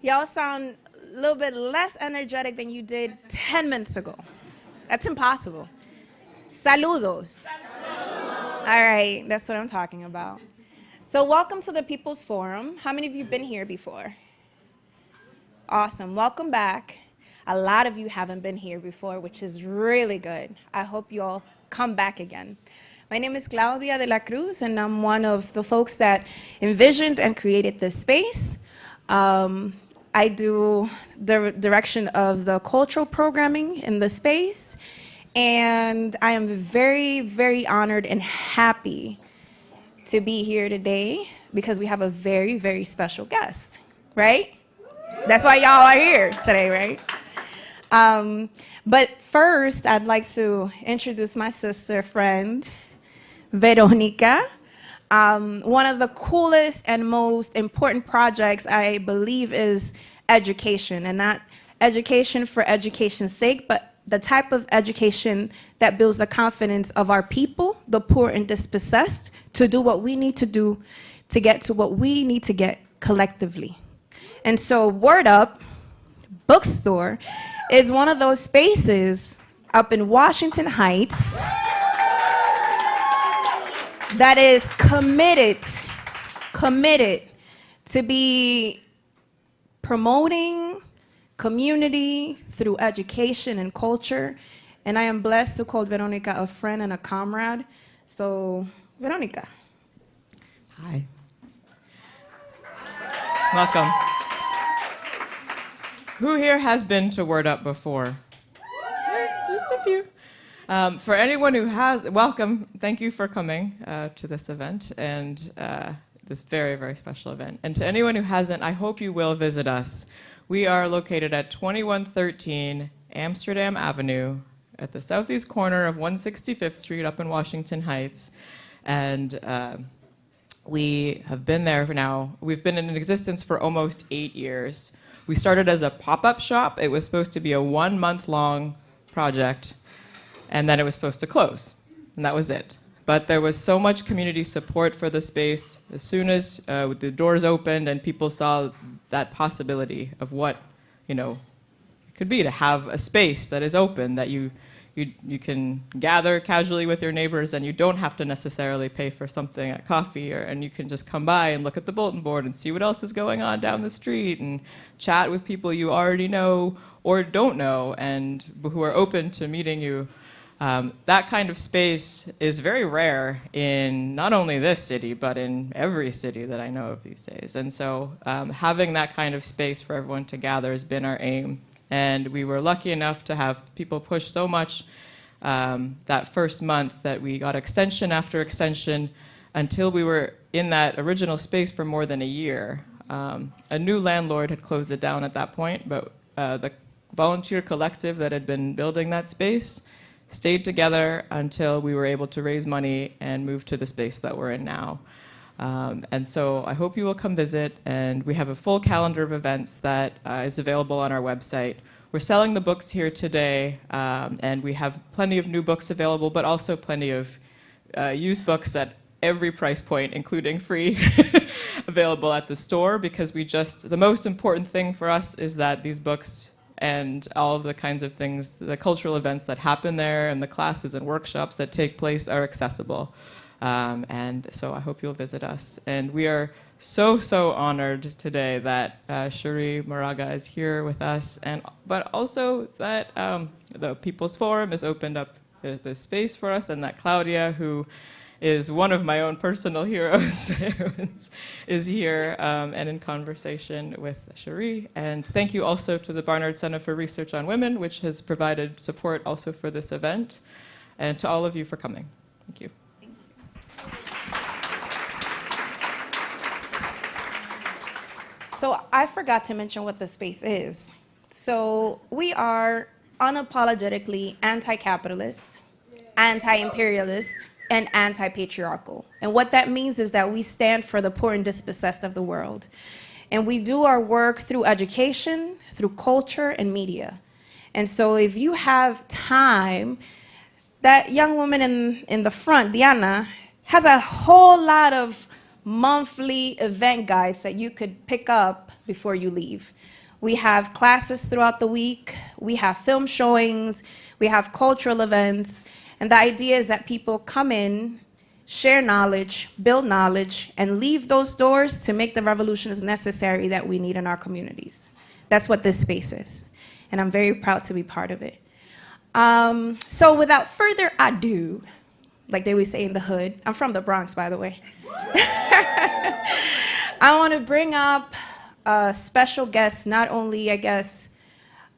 Y'all sound a little bit less energetic than you did 10 minutes ago. That's impossible. Saludos. All right, that's what I'm talking about. So welcome to the People's Forum. How many of you have been here before? Awesome, welcome back. A lot of you haven't been here before, which is really good. I hope you all come back again. My name is Claudia de la Cruz, and I'm one of the folks that envisioned and created this space. I do the direction of the cultural programming in the space, and I am very, very honored and happy to be here today because we have a very, very special guest, right? That's why y'all are here today, right? But first, I'd like to introduce my sister friend, Veronica. One of the coolest and most important projects, I believe, is education, and not education for education's sake, but the type of education that builds the confidence of our people, the poor and dispossessed, to do what we need to do to get to what we need to get collectively. And so Word Up Bookstore is one of those spaces up in Washington Heights that is committed to be promoting community through education and culture. And I am blessed to call Veronica a friend and a comrade. So, Veronica. Hi. Welcome. Who here has been to Word Up before? Just a few. For anyone who has, welcome. Thank you for coming to this event and this very, very special event. And to anyone who hasn't, I hope you will visit us. We are located at 2113 Amsterdam Avenue at the southeast corner of 165th Street up in Washington Heights. And we have been there for now. We've been in existence for almost 8 years. We started as a pop-up shop. It was supposed to be a 1-month-long project, and then it was supposed to close, and that was it. But there was so much community support for the space. As soon as the doors opened and people saw that possibility of what, it could be to have a space that is open, that you can gather casually with your neighbors, and you don't have to necessarily pay for something at coffee, and you can just come by and look at the bulletin board and see what else is going on down the street and chat with people you already know or don't know and who are open to meeting you. That kind of space is very rare in not only this city, but in every city that I know of these days. And so having that kind of space for everyone to gather has been our aim. And we were lucky enough to have people push so much that first month that we got extension after extension until we were in that original space for more than a year. A new landlord had closed it down at that point, but the volunteer collective that had been building that space stayed together until we were able to raise money and move to the space that we're in now. And so I hope you will come visit, and we have a full calendar of events that is available on our website. We're selling the books here today, and we have plenty of new books available, but also plenty of used books at every price point, including free, available at the store, because the most important thing for us is that these books and all of the kinds of things, the cultural events that happen there and the classes and workshops that take place are accessible. And so I hope you'll visit us. And we are so, so honored today that Cherríe Moraga is here with us, but also that the People's Forum has opened up this space for us, and that Claudia, who is one of my own personal heroes, is here and in conversation with Cherríe. And thank you also to the Barnard Center for Research on Women, which has provided support also for this event, and to all of you for coming. Thank you. So I forgot to mention what the space is. So we are unapologetically anti-capitalist, anti-imperialist, and anti-patriarchal. And what that means is that we stand for the poor and dispossessed of the world. And we do our work through education, through culture, and media. And so if you have time, that young woman in the front, Diana, has a whole lot of monthly event guides that you could pick up before you leave. We have classes throughout the week. We have film showings. We have cultural events. And the idea is that people come in, share knowledge, build knowledge, and leave those doors to make the revolutions necessary that we need in our communities. That's what this space is. And I'm very proud to be part of it. So without further ado, like they would say in the hood, I'm from the Bronx, by the way. I want to bring up a special guest, not only, I guess,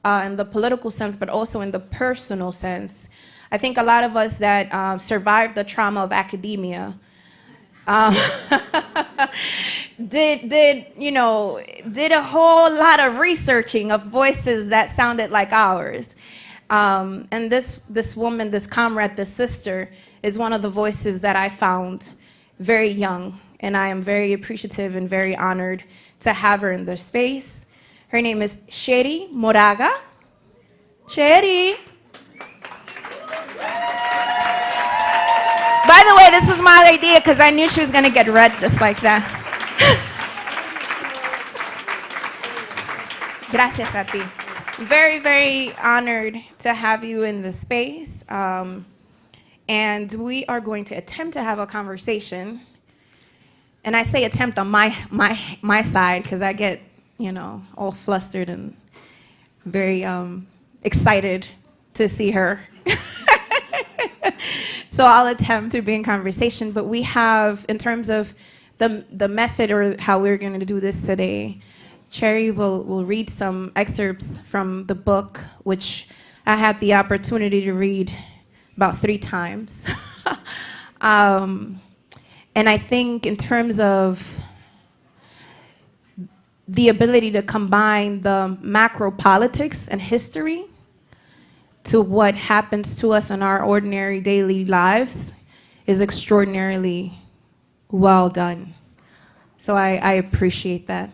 in the political sense, but also in the personal sense. I think a lot of us that survived the trauma of academia did a whole lot of researching of voices that sounded like ours. And this woman, this comrade, this sister, is one of the voices that I found very young. And I am very appreciative and very honored to have her in this space. Her name is Cherríe Moraga. Cherríe. By the way, this was my idea because I knew she was going to get red just like that. Gracias a ti. Very, very honored to have you in the space. And we are going to attempt to have a conversation. And I say attempt on my side because I get, all flustered and very excited to see her. So I'll attempt to be in conversation. But we have, in terms of the method or how we're going to do this today, Cherríe will read some excerpts from the book, which I had the opportunity to read about 3 times. And I think in terms of the ability to combine the macro politics and history to what happens to us in our ordinary daily lives is extraordinarily well done. So I appreciate that.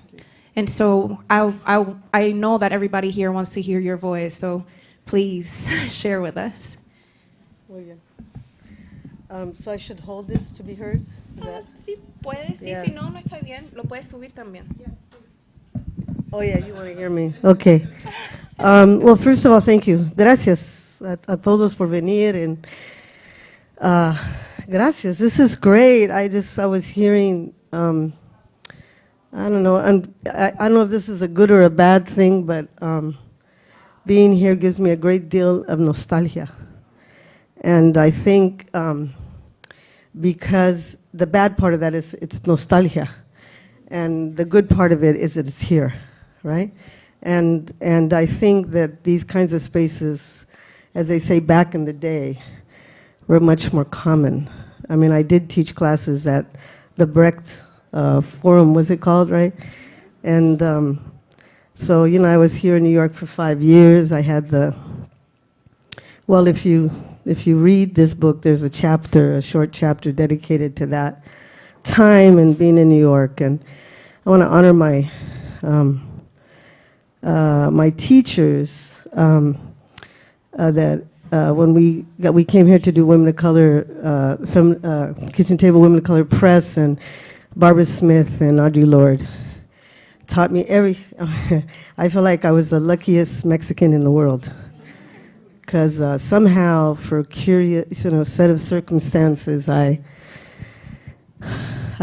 And so I know that everybody here wants to hear your voice, so please share with us. Muy bien. So I should hold this to be heard? Sí, puedes. Sí, Yeah. si no, no está bien. Lo puedes subir también. Oh, yeah, you want to hear me. Okay. Well, first of all, thank you. Gracias a todos por venir. And gracias. This is great. I was hearing, I don't know, I don't know if this is a good or a bad thing, but being here gives me a great deal of nostalgia. And I think because the bad part of that is it's nostalgia. And the good part of it is that it's here, right? And I think that these kinds of spaces, as they say back in the day, were much more common. I mean, I did teach classes at the Brecht Forum, was it called, right? And so, I was here in New York for 5 years. I had well, if you read this book, there's a short chapter dedicated to that time and being in New York. And I want to honor my my teachers that when we came here to do Women of Color, Kitchen Table Women of Color Press, and Barbara Smith and Audre Lorde taught me I feel like I was the luckiest Mexican in the world. Because somehow, for a curious, set of circumstances, I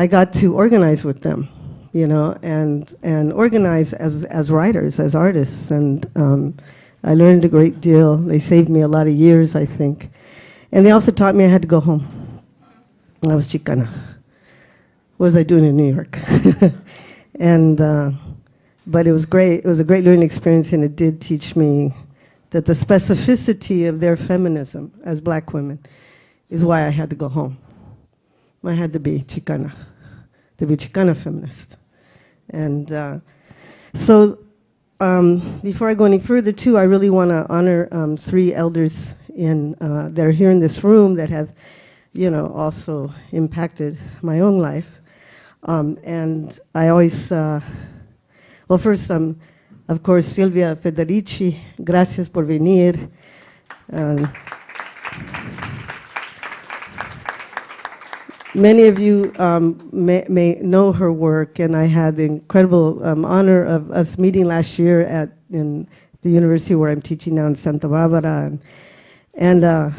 got to organize with them, and organize as writers, as artists, and I learned a great deal. They saved me a lot of years, I think, and they also taught me I had to go home. I was Chicana. What was I doing in New York? And but it was great. It was a great learning experience, and it did teach me that the specificity of their feminism as black women is why I had to go home. I had to be Chicana feminist. And so before I go any further, too, I really want to honor 3 elders that are here in this room that have, also impacted my own life. And I always, well, first, of course, Silvia Federici, gracias por venir. Many of you may know her work, and I had the incredible honor of us meeting last year in the university where I'm teaching now in Santa Barbara, and I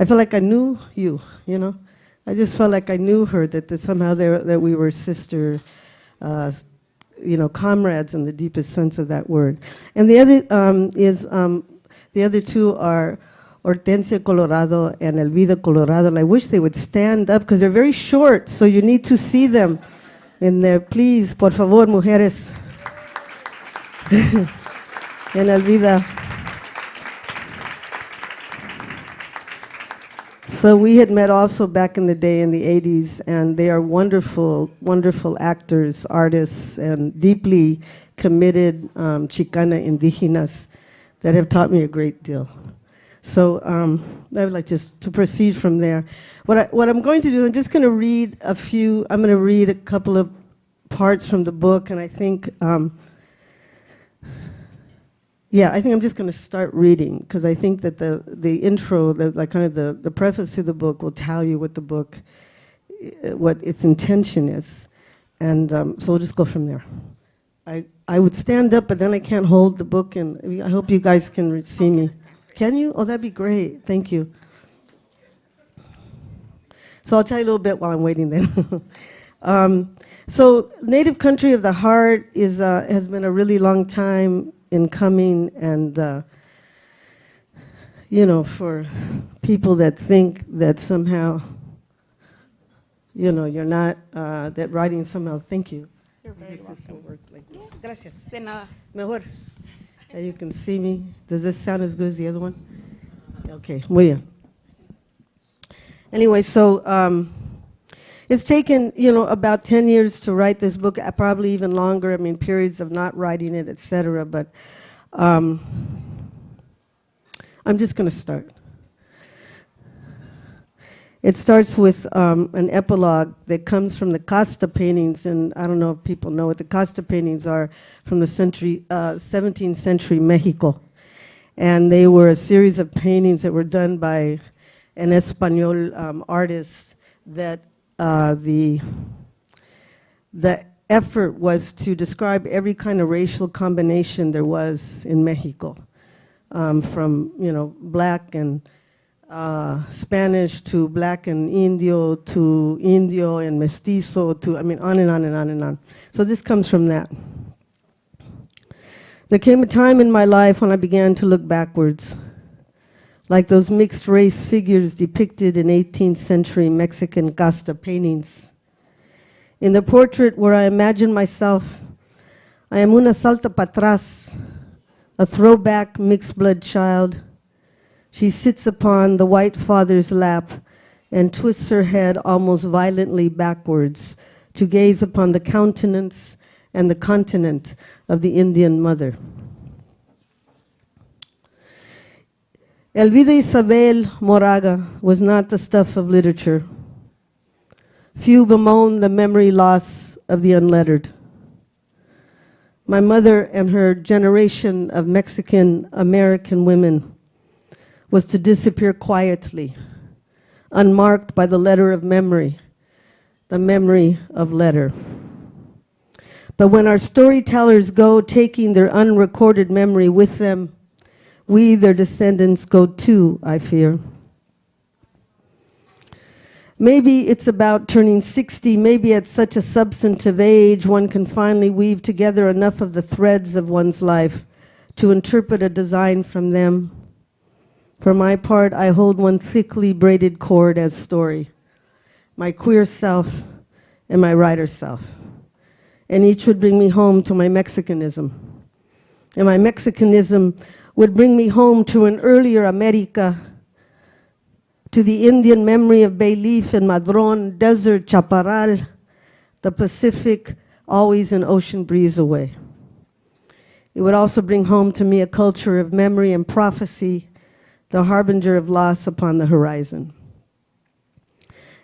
felt like I knew you, you know. I just felt like I knew her, that somehow that we were sister, you know, comrades in the deepest sense of that word. And the other the other two are Hortensia Colorado and Elvira Colorado. And I wish they would stand up because they're very short, so you need to see them. And please, por favor, mujeres. And Elvira. So we had met also back in the day in the 80s, and they are wonderful, wonderful actors, artists, and deeply committed Chicana indígenas that have taught me a great deal. So I would like just to proceed from there. What I'm going to do, I'm just going to read I'm going to read a couple of parts from the book, and I think, I think I'm just going to start reading, because I think that the intro, the preface to the book will tell you what the book, what its intention is. And so we'll just go from there. I would stand up, but then I can't hold the book, and I hope you guys can see me. Can you? Oh, that'd be great. Thank you. So I'll tell you a little bit while I'm waiting then. So Native Country of the Heart has been a really long time in coming, and you know, for people that think that somehow, you know, you're not, that writing somehow, thank you. You're very welcome. This will work like this. Gracias. De nada. Mejor. You can see me. Does this sound as good as the other one? Okay, muy bien. Anyway, so it's taken, you know, about 10 years to write this book, probably even longer. I mean, periods of not writing it, etc. But I'm just going to start. It starts with an epilogue that comes from the Casta paintings, and I don't know if people know what the Casta paintings are, from the 17th century Mexico. And they were a series of paintings that were done by an Espanol artist that the effort was to describe every kind of racial combination there was in Mexico, from, you know, black and Spanish to black and Indio to Indio and mestizo to, I mean, on and on and on and on. So this comes from that. There came a time in my life when I began to look backwards, like those mixed race figures depicted in 18th century Mexican Casta paintings. In the portrait where I imagine myself, I am una salta para atrás, a throwback mixed blood child. She sits upon the white father's lap and twists her head almost violently backwards to gaze upon the countenance and the continent of the Indian mother. Elvira Isabel Moraga was not the stuff of literature. Few bemoan the memory loss of the unlettered. My mother and her generation of Mexican American women was to disappear quietly, unmarked by the letter of memory, the memory of letter. But when our storytellers go, taking their unrecorded memory with them, we, their descendants, go too, I fear. Maybe it's about turning 60, maybe at such a substantive age one can finally weave together enough of the threads of one's life to interpret a design from them. For my part, I hold one thickly braided cord as story, my queer self and my writer self. And each would bring me home to my Mexicanism. And my Mexicanism would bring me home to an earlier America, to the Indian memory of bay leaf and madrón, desert, chaparral, the Pacific, always an ocean breeze away. It would also bring home to me a culture of memory and prophecy, the harbinger of loss upon the horizon.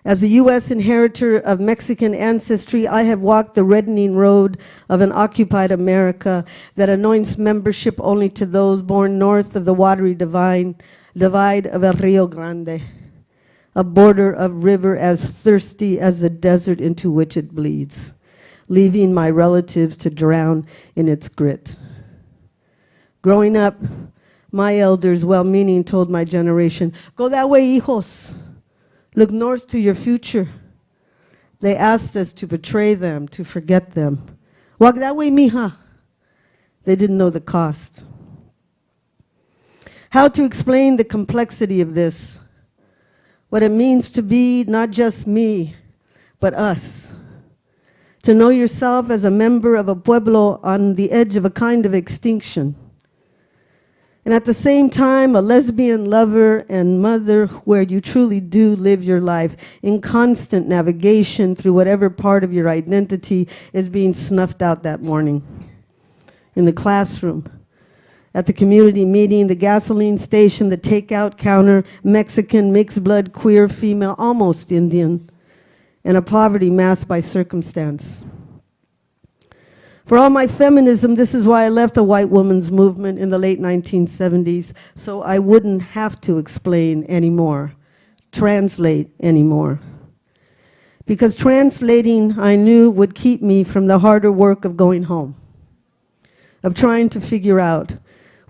As a U.S. inheritor of Mexican ancestry, I have walked the reddening road of an occupied America that anoints membership only to those born north of the watery divide of El Rio Grande. a border of river as thirsty as the desert into which it bleeds, leaving my relatives to drown in its grit. Growing up, my elders, well-meaning, told my generation, "Go that way, hijos. Look north to your future." They asked us to betray them, to forget them. "Walk that way, mija." They didn't know the cost. How to explain the complexity of this, what it means to be not just me, but us. To know yourself as a member of a pueblo on the edge of a kind of extinction. And at the same time, a lesbian lover and mother where you truly do live your life in constant navigation through whatever part of your identity is being snuffed out that morning. In the classroom, at the community meeting, the gasoline station, the takeout counter, Mexican, mixed blood, queer, female, almost Indian, and a poverty masked by circumstance. For all my feminism, this is why I left the white women's movement in the late 1970s, so I wouldn't have to explain anymore, translate anymore. Because translating, I knew, would keep me from the harder work of going home, of trying to figure out,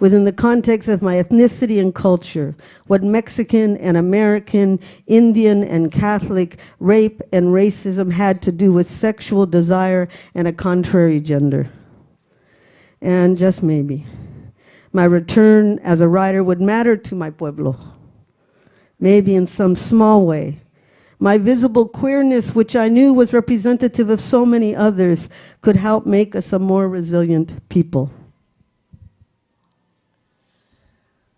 within the context of my ethnicity and culture, what Mexican and American, Indian and Catholic rape and racism had to do with sexual desire and a contrary gender. And just maybe, my return as a writer would matter to my pueblo. Maybe in some small way. My visible queerness, which I knew was representative of so many others, could help make us a more resilient people.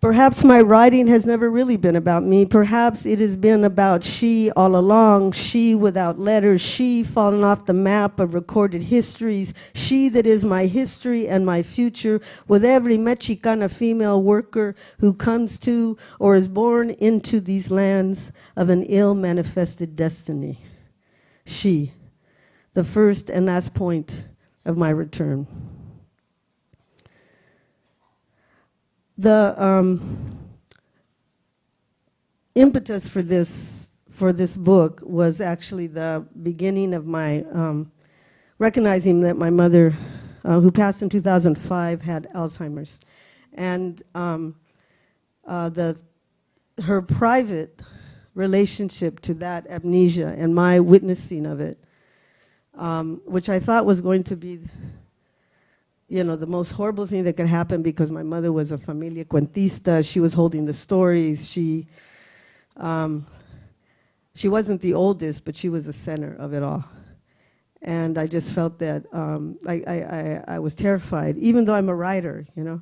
Perhaps my writing has never really been about me. Perhaps it has been about she all along, she without letters, she fallen off the map of recorded histories, she that is my history and my future, with every Mexicana female worker who comes to or is born into these lands of an ill-manifested destiny. She, the first and last point of my return. The impetus for this book was actually the beginning of my recognizing that my mother, who passed in 2005, had Alzheimer's, and her private relationship to that amnesia and my witnessing of it, which I thought was going to be, the most horrible thing that could happen, because my mother was a familia cuentista. She was holding the stories. She wasn't the oldest, but she was the center of it all. And I just felt that I was terrified, even though I'm a writer. It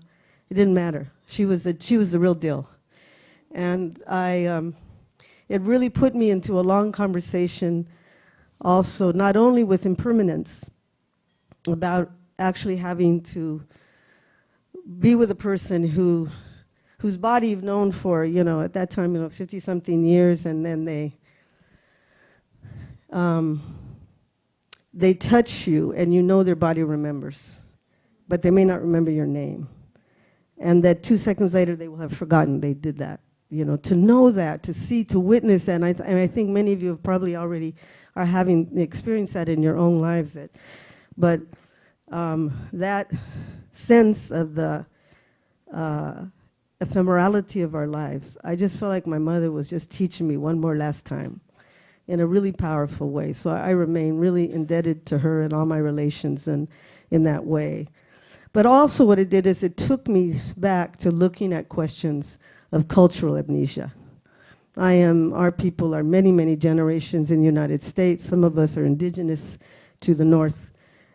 didn't matter. She was the real deal, and it really put me into a long conversation, also not only with impermanence, about actually having to be with a person whose body you've known for, at that time, 50-something years, and then they touch you, and their body remembers, but they may not remember your name. And that 2 seconds later, they will have forgotten they did that. To know that, to see, to witness that, and I think many of you have probably already are having experienced that in your own lives. But that sense of the ephemerality of our lives, I just felt like my mother was just teaching me one more last time in a really powerful way. So I remain really indebted to her and all my relations and in that way. But also what it did is it took me back to looking at questions of cultural amnesia. Our people are many, many generations in the United States. Some of us are indigenous to the north.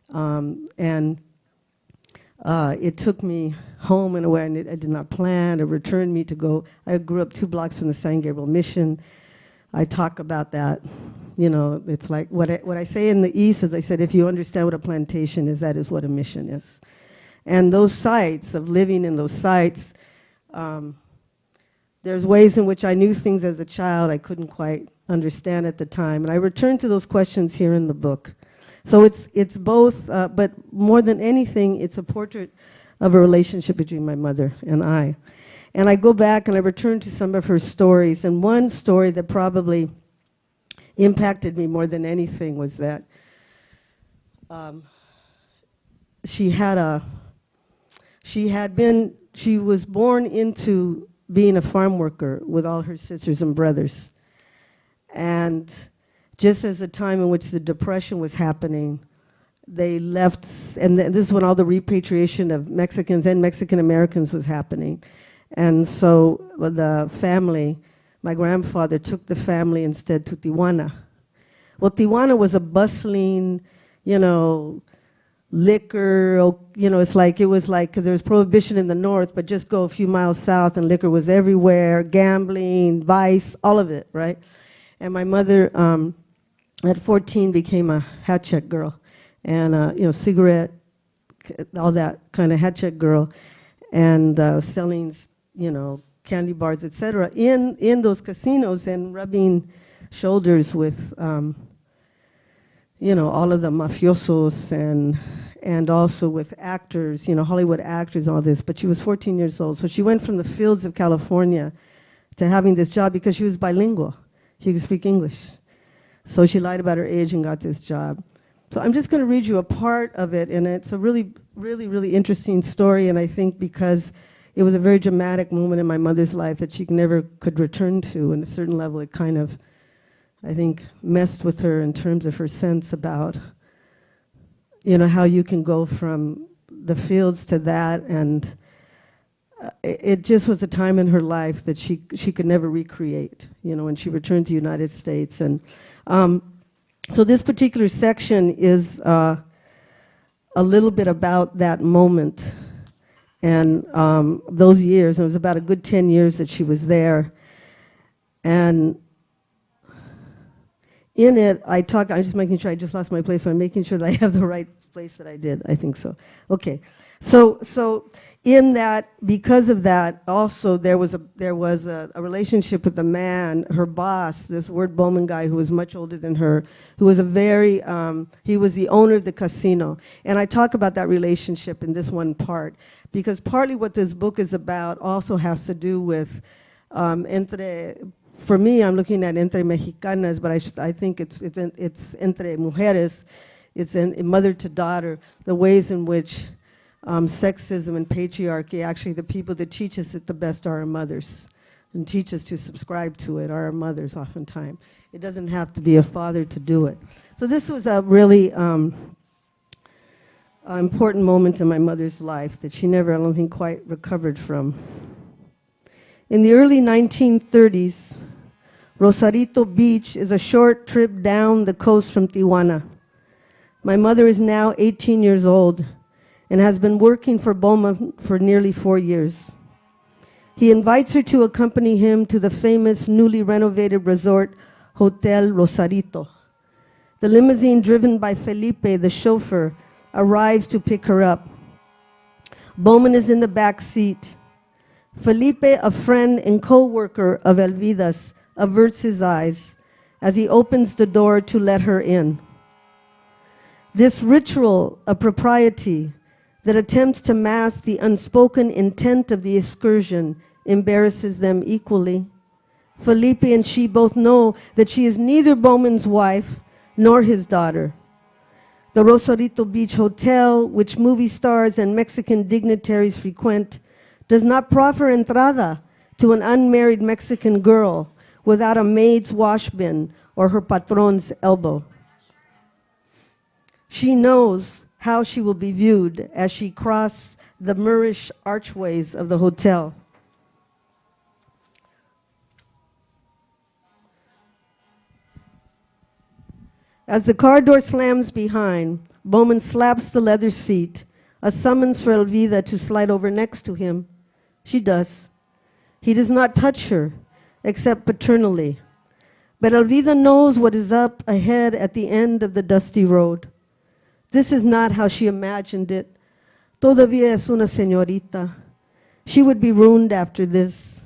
And it took me home in a way I did not plan. It returned me to go. I grew up 2 blocks from the San Gabriel Mission. I talk about that. It's like what I say in the East is I said, if you understand what a plantation is, that is what a mission is. And those sites, of living in those sites, there's ways in which I knew things as a child I couldn't quite understand at the time. And I returned to those questions here in the book. So it's both, but more than anything, it's a portrait of a relationship between my mother and I. And I go back and I return to some of her stories. And one story that probably impacted me more than anything was that she was born into being a farm worker with all her sisters and brothers. And just as the time in which the Depression was happening, they left, and this is when all the repatriation of Mexicans and Mexican Americans was happening. And so the family, my grandfather took the family instead to Tijuana. Well, Tijuana was a bustling, liquor, it was like, because there was prohibition in the north, but just go a few miles south and liquor was everywhere, gambling, vice, all of it, right? And my mother, at 14, became a hat check girl. And, cigarette, all that kind of hat check girl, and selling, candy bars, etc. in those casinos and rubbing shoulders with, all of the mafiosos and also with actors, Hollywood actors and all this. But she was 14 years old. So she went from the fields of California to having this job because she was bilingual. She could speak English. So she lied about her age and got this job. So I'm just going to read you a part of it, and it's a really, really, really interesting story, and I think because it was a very dramatic moment in my mother's life that she never could return to, and at a certain level it kind of, I think, messed with her in terms of her sense about, how you can go from the fields to that, and it just was a time in her life that she could never recreate, when she returned to the United States. And so this particular section is a little bit about that moment and those years. And it was about a good 10 years that she was there. And in it, I'm just making sure I just lost my place, so I'm making sure that I have the right place that I did. I think so. Okay. So in that, because of that, also there was a relationship with a man, her boss, this Ward Bowman guy who was much older than her, who was he was the owner of the casino. And I talk about that relationship in this one part, because partly what this book is about also has to do with, for me, I'm looking at entre mexicanas, but I think it's entre mujeres, it's in mother to daughter, the ways in which sexism and patriarchy, actually the people that teach us it the best are our mothers, and teach us to subscribe to it are our mothers oftentimes. It doesn't have to be a father to do it. So this was a really important moment in my mother's life that she never, I don't think, quite recovered from. In the early 1930s, Rosarito Beach is a short trip down the coast from Tijuana. My mother is now 18 years old and has been working for Bowman for nearly 4 years. He invites her to accompany him to the famous newly renovated resort, Hotel Rosarito. The limousine driven by Felipe, the chauffeur, arrives to pick her up. Bowman is in the back seat. Felipe, a friend and co-worker of Elvira's, averts his eyes as he opens the door to let her in. This ritual of propriety that attempts to mask the unspoken intent of the excursion embarrasses them equally. Felipe and she both know that she is neither Bowman's wife nor his daughter. The Rosarito Beach Hotel, which movie stars and Mexican dignitaries frequent, does not proffer entrada to an unmarried Mexican girl without a maid's wash bin or her patron's elbow. She knows how she will be viewed as she crosses the Moorish archways of the hotel. As the car door slams behind, Bowman slaps the leather seat, a summons for Elvira to slide over next to him. She does. He does not touch her, except paternally. But Elvira knows what is up ahead at the end of the dusty road. This is not how she imagined it. Todavía es una señorita. She would be ruined after this.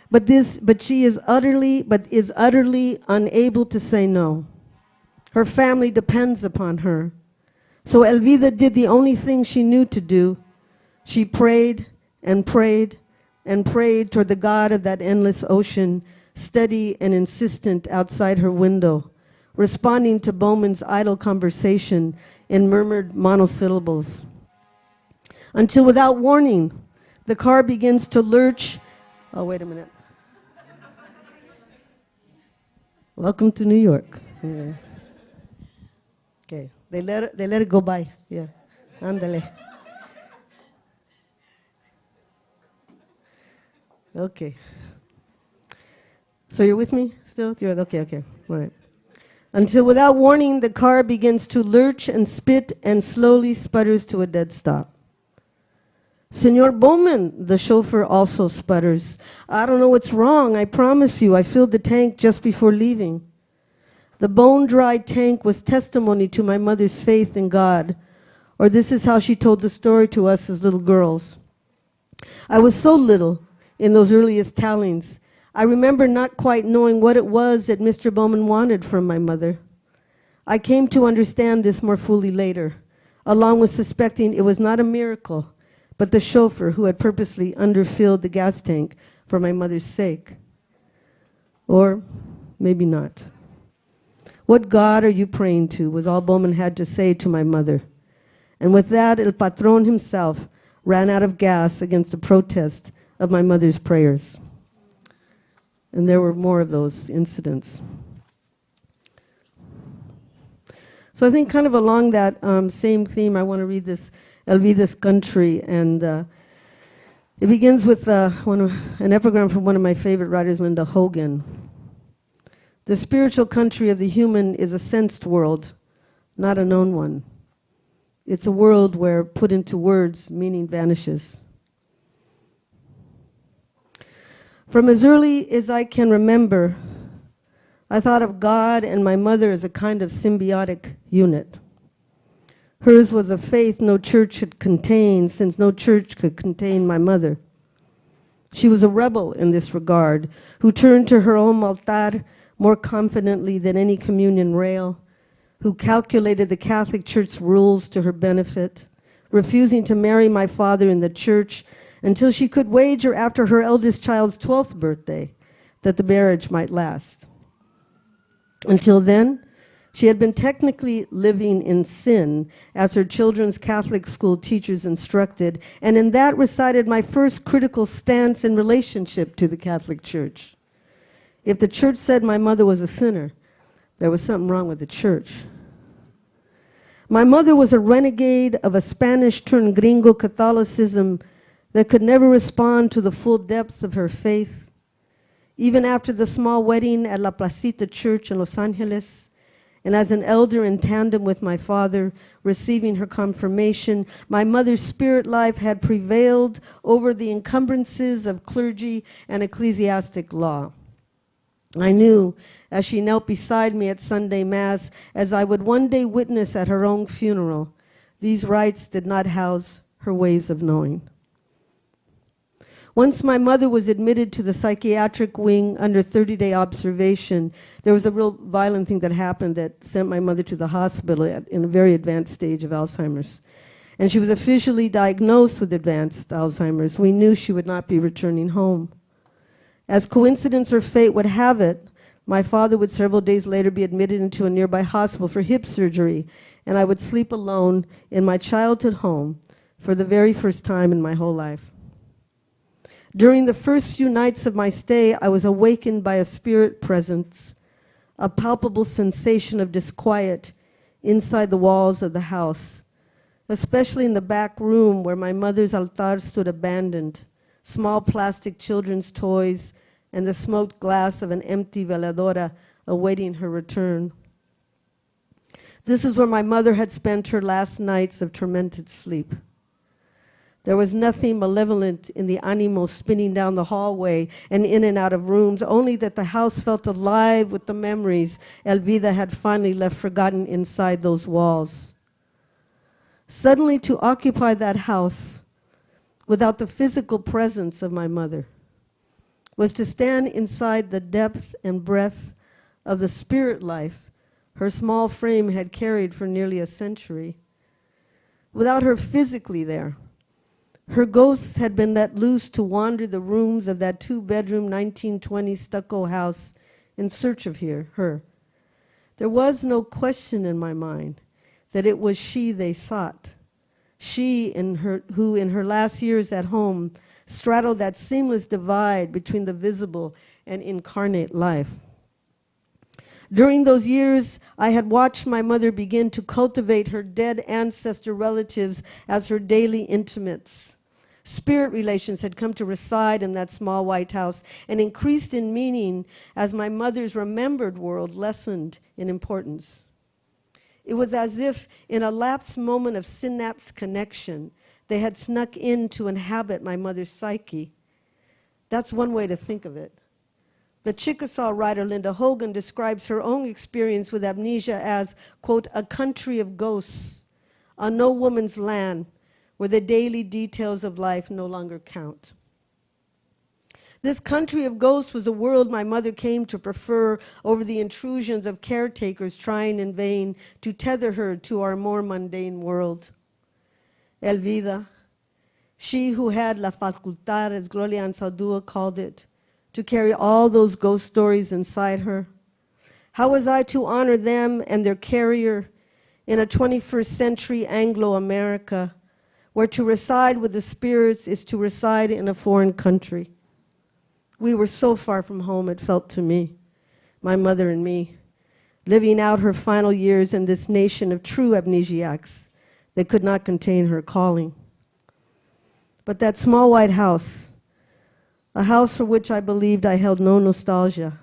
But she is utterly unable to say no. Her family depends upon her. So Elvira did the only thing she knew to do. She prayed and prayed toward the God of that endless ocean, steady and insistent outside her window, responding to Bowman's idle conversation in murmured monosyllables. Until without warning, the car begins to lurch. Oh, wait a minute. Welcome to New York. Yeah. Okay, they let it go by. Yeah, ándale. Okay. So you're with me still? You're okay. All right. Until without warning, the car begins to lurch and spit and slowly sputters to a dead stop. Senor Bowman, the chauffeur also sputters. I don't know what's wrong. I promise you, I filled the tank just before leaving. The bone-dry tank was testimony to my mother's faith in God, or this is how she told the story to us as little girls. I was so little in those earliest tellings. I remember not quite knowing what it was that Mr. Bowman wanted from my mother. I came to understand this more fully later, along with suspecting it was not a miracle, but the chauffeur who had purposely underfilled the gas tank for my mother's sake. Or maybe not. What God are you praying to, was all Bowman had to say to my mother. And with that, El Patron himself ran out of gas against a protest of my mother's prayers. And there were more of those incidents. So I think kind of along that same theme, I want to read this Elvira's Country, and it begins with an epigram from one of my favorite writers, Linda Hogan. The spiritual country of the human is a sensed world, not a known one. It's a world where, put into words, meaning vanishes. From as early as I can remember, I thought of God and my mother as a kind of symbiotic unit. Hers was a faith no church could contain, since no church could contain my mother. She was a rebel in this regard, who turned to her own altar more confidently than any communion rail, who calculated the Catholic Church's rules to her benefit, refusing to marry my father in the church until she could wager after her eldest child's 12th birthday that the marriage might last. Until then, she had been technically living in sin, as her children's Catholic school teachers instructed, and in that recited my first critical stance in relationship to the Catholic Church. If the church said my mother was a sinner, there was something wrong with the church. My mother was a renegade of a Spanish-turned-gringo Catholicism that could never respond to the full depths of her faith. Even after the small wedding at La Placita Church in Los Angeles, and as an elder in tandem with my father, receiving her confirmation, my mother's spirit life had prevailed over the encumbrances of clergy and ecclesiastic law. I knew, as she knelt beside me at Sunday Mass, as I would one day witness at her own funeral, these rites did not house her ways of knowing. Once my mother was admitted to the psychiatric wing under 30-day observation, there was a real violent thing that happened that sent my mother to the hospital in a very advanced stage of Alzheimer's. And she was officially diagnosed with advanced Alzheimer's. We knew she would not be returning home. As coincidence or fate would have it, my father would several days later be admitted into a nearby hospital for hip surgery, and I would sleep alone in my childhood home for the very first time in my whole life. During the first few nights of my stay, I was awakened by a spirit presence, a palpable sensation of disquiet inside the walls of the house, especially in the back room where my mother's altar stood abandoned, small plastic children's toys, and the smoked glass of an empty veladora awaiting her return. This is where my mother had spent her last nights of tormented sleep. There was nothing malevolent in the animo spinning down the hallway and in and out of rooms, only that the house felt alive with the memories Elvira had finally left forgotten inside those walls. Suddenly, to occupy that house without the physical presence of my mother was to stand inside the depth and breadth of the spirit life her small frame had carried for nearly a century. Without her physically there, Her ghosts had been let loose to wander the rooms of that two-bedroom 1920 stucco house in search of her. There was no question in my mind that it was she they sought. She who in her last years at home straddled that seamless divide between the visible and incarnate life. During those years, I had watched my mother begin to cultivate her dead ancestor relatives as her daily intimates. Spirit relations had come to reside in that small white house and increased in meaning as my mother's remembered world lessened in importance. It was as if in a lapsed moment of synapse connection, they had snuck in to inhabit my mother's psyche. That's one way to think of it. The Chickasaw writer Linda Hogan describes her own experience with amnesia as, quote, a country of ghosts, a no woman's land, where the daily details of life no longer count. This country of ghosts was a world my mother came to prefer over the intrusions of caretakers trying in vain to tether her to our more mundane world. Elvira, she who had la facultad, as Gloria Anzaldúa called it, to carry all those ghost stories inside her. How was I to honor them and their carrier in a 21st century Anglo-America, where to reside with the spirits is to reside in a foreign country? We were so far from home, it felt to me, my mother and me, living out her final years in this nation of true amnesiacs that could not contain her calling. But that small white house, a house for which I believed I held no nostalgia,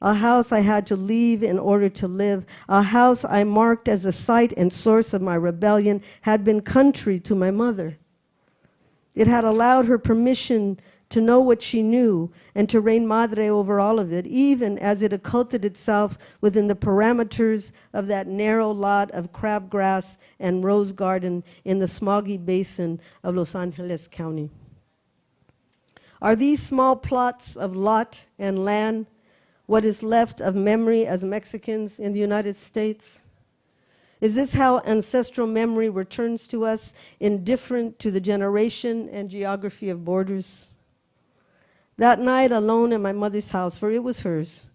a house I had to leave in order to live, a house I marked as the site and source of my rebellion, had been country to my mother. It had allowed her permission to know what she knew and to reign madre over all of it, even as it occulted itself within the parameters of that narrow lot of crabgrass and rose garden in the smoggy basin of Los Angeles County. Are these small plots of lot and land what is left of memory as Mexicans in the United States? Is this how ancestral memory returns to us, indifferent to the generation and geography of borders? That night alone in my mother's house, for it was hers,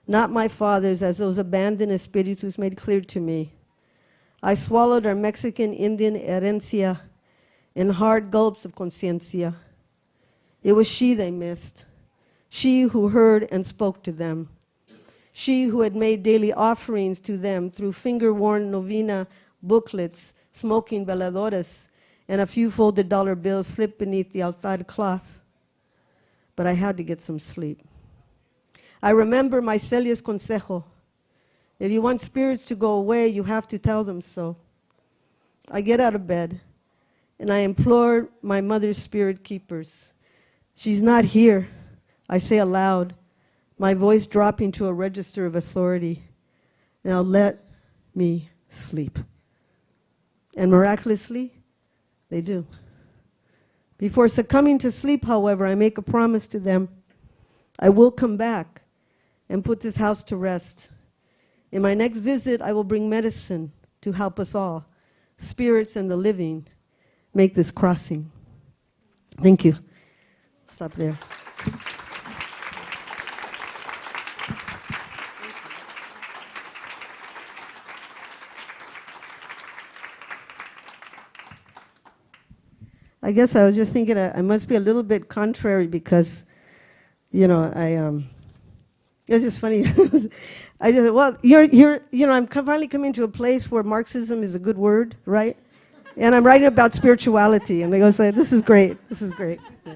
not my father's, as those abandoned espíritus made clear to me, I swallowed our Mexican Indian herencia in hard gulps of conciencia. It was she they missed, she who heard and spoke to them, she who had made daily offerings to them through finger-worn novena booklets, smoking veladoras, and a few folded dollar bills slipped beneath the altar cloth. But I had to get some sleep. I remember my Celia's consejo. If you want spirits to go away, you have to tell them so. I get out of bed, and I implore my mother's spirit keepers. She's not here, I say aloud, my voice dropping to a register of authority. Now let me sleep. And miraculously, they do. Before succumbing to sleep, however, I make a promise to them. I will come back and put this house to rest. In my next visit, I will bring medicine to help us all, spirits and the living, make this crossing. Thank you. Stop there. I guess I was just thinking I must be a little bit contrary because, you know, it's just funny. I just, well, I'm finally coming to a place where Marxism is a good word, right? And I'm writing about spirituality, and they go say, this is great, this is great. Yeah.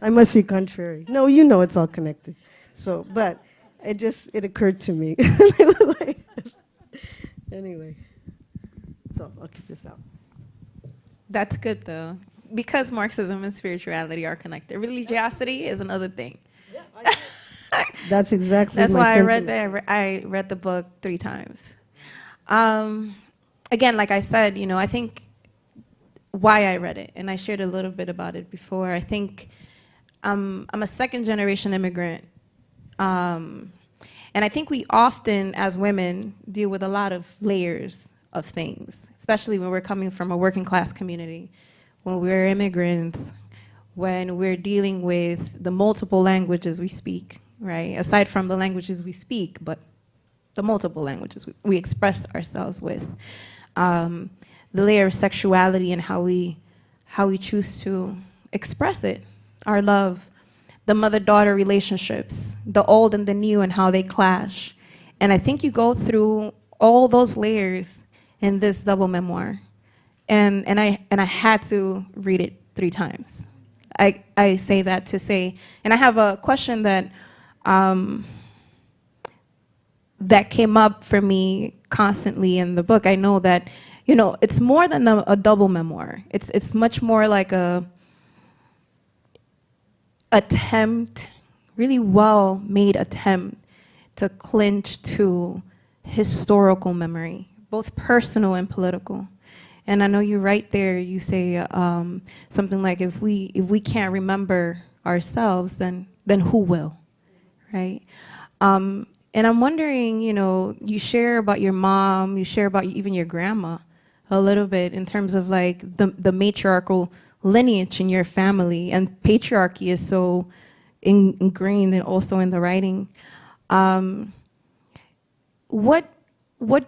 I must be contrary. No, you know it's all connected. So, but it occurred to me. It was like, anyway, so I'll keep this out. That's good, though. Because Marxism and spirituality are connected. Religiosity is another thing. Yeah, that's exactly. That's my why sentiment. I read the book 3 times. Again, like I said, I think why I read it, and I shared a little bit about it before. I think I'm a second-generation immigrant, and I think we often, as women, deal with a lot of layers of things, especially when we're coming from a working-class community, when we're immigrants, when we're dealing with the multiple languages we speak, right? Aside from the languages we speak, but the multiple languages we express ourselves with. The layer of sexuality and how we choose to express it, our love, the mother-daughter relationships, the old and the new and how they clash. And I think you go through all those layers in this double memoir. And I had to read it 3 times. I say that to say, and I have a question that that came up for me constantly in the book. I know that, you know, it's more than a double memoir. It's much more like a attempt, really well-made attempt to clinch to historical memory, both personal and political. And I know you right there, you say something like, if we can't remember ourselves, then who will, right? And I'm wondering, you know, you share about your mom, you share about even your grandma a little bit in terms of like the matriarchal lineage in your family, and patriarchy is so ingrained and also in the writing. What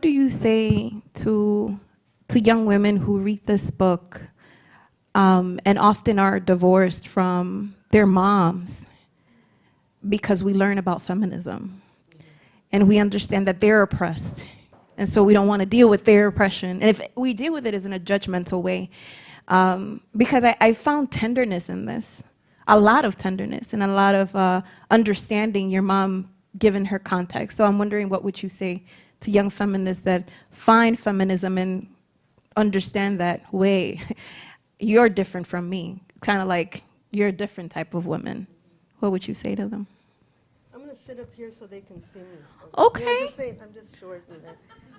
do you say to young women who read this book and often are divorced from their moms because we learn about feminism and we understand that they're oppressed, and so we don't want to deal with their oppression, and if we deal with it, it's in a judgmental way, because I found tenderness in this, a lot of tenderness and a lot of understanding your mom given her context. So I'm wondering, what would you say to young feminists that find feminism and understand that, way, you're different from me, kind of like you're a different type of woman? What would you say to them? I'm going to sit up here so they can see me. Okay. I'm just short.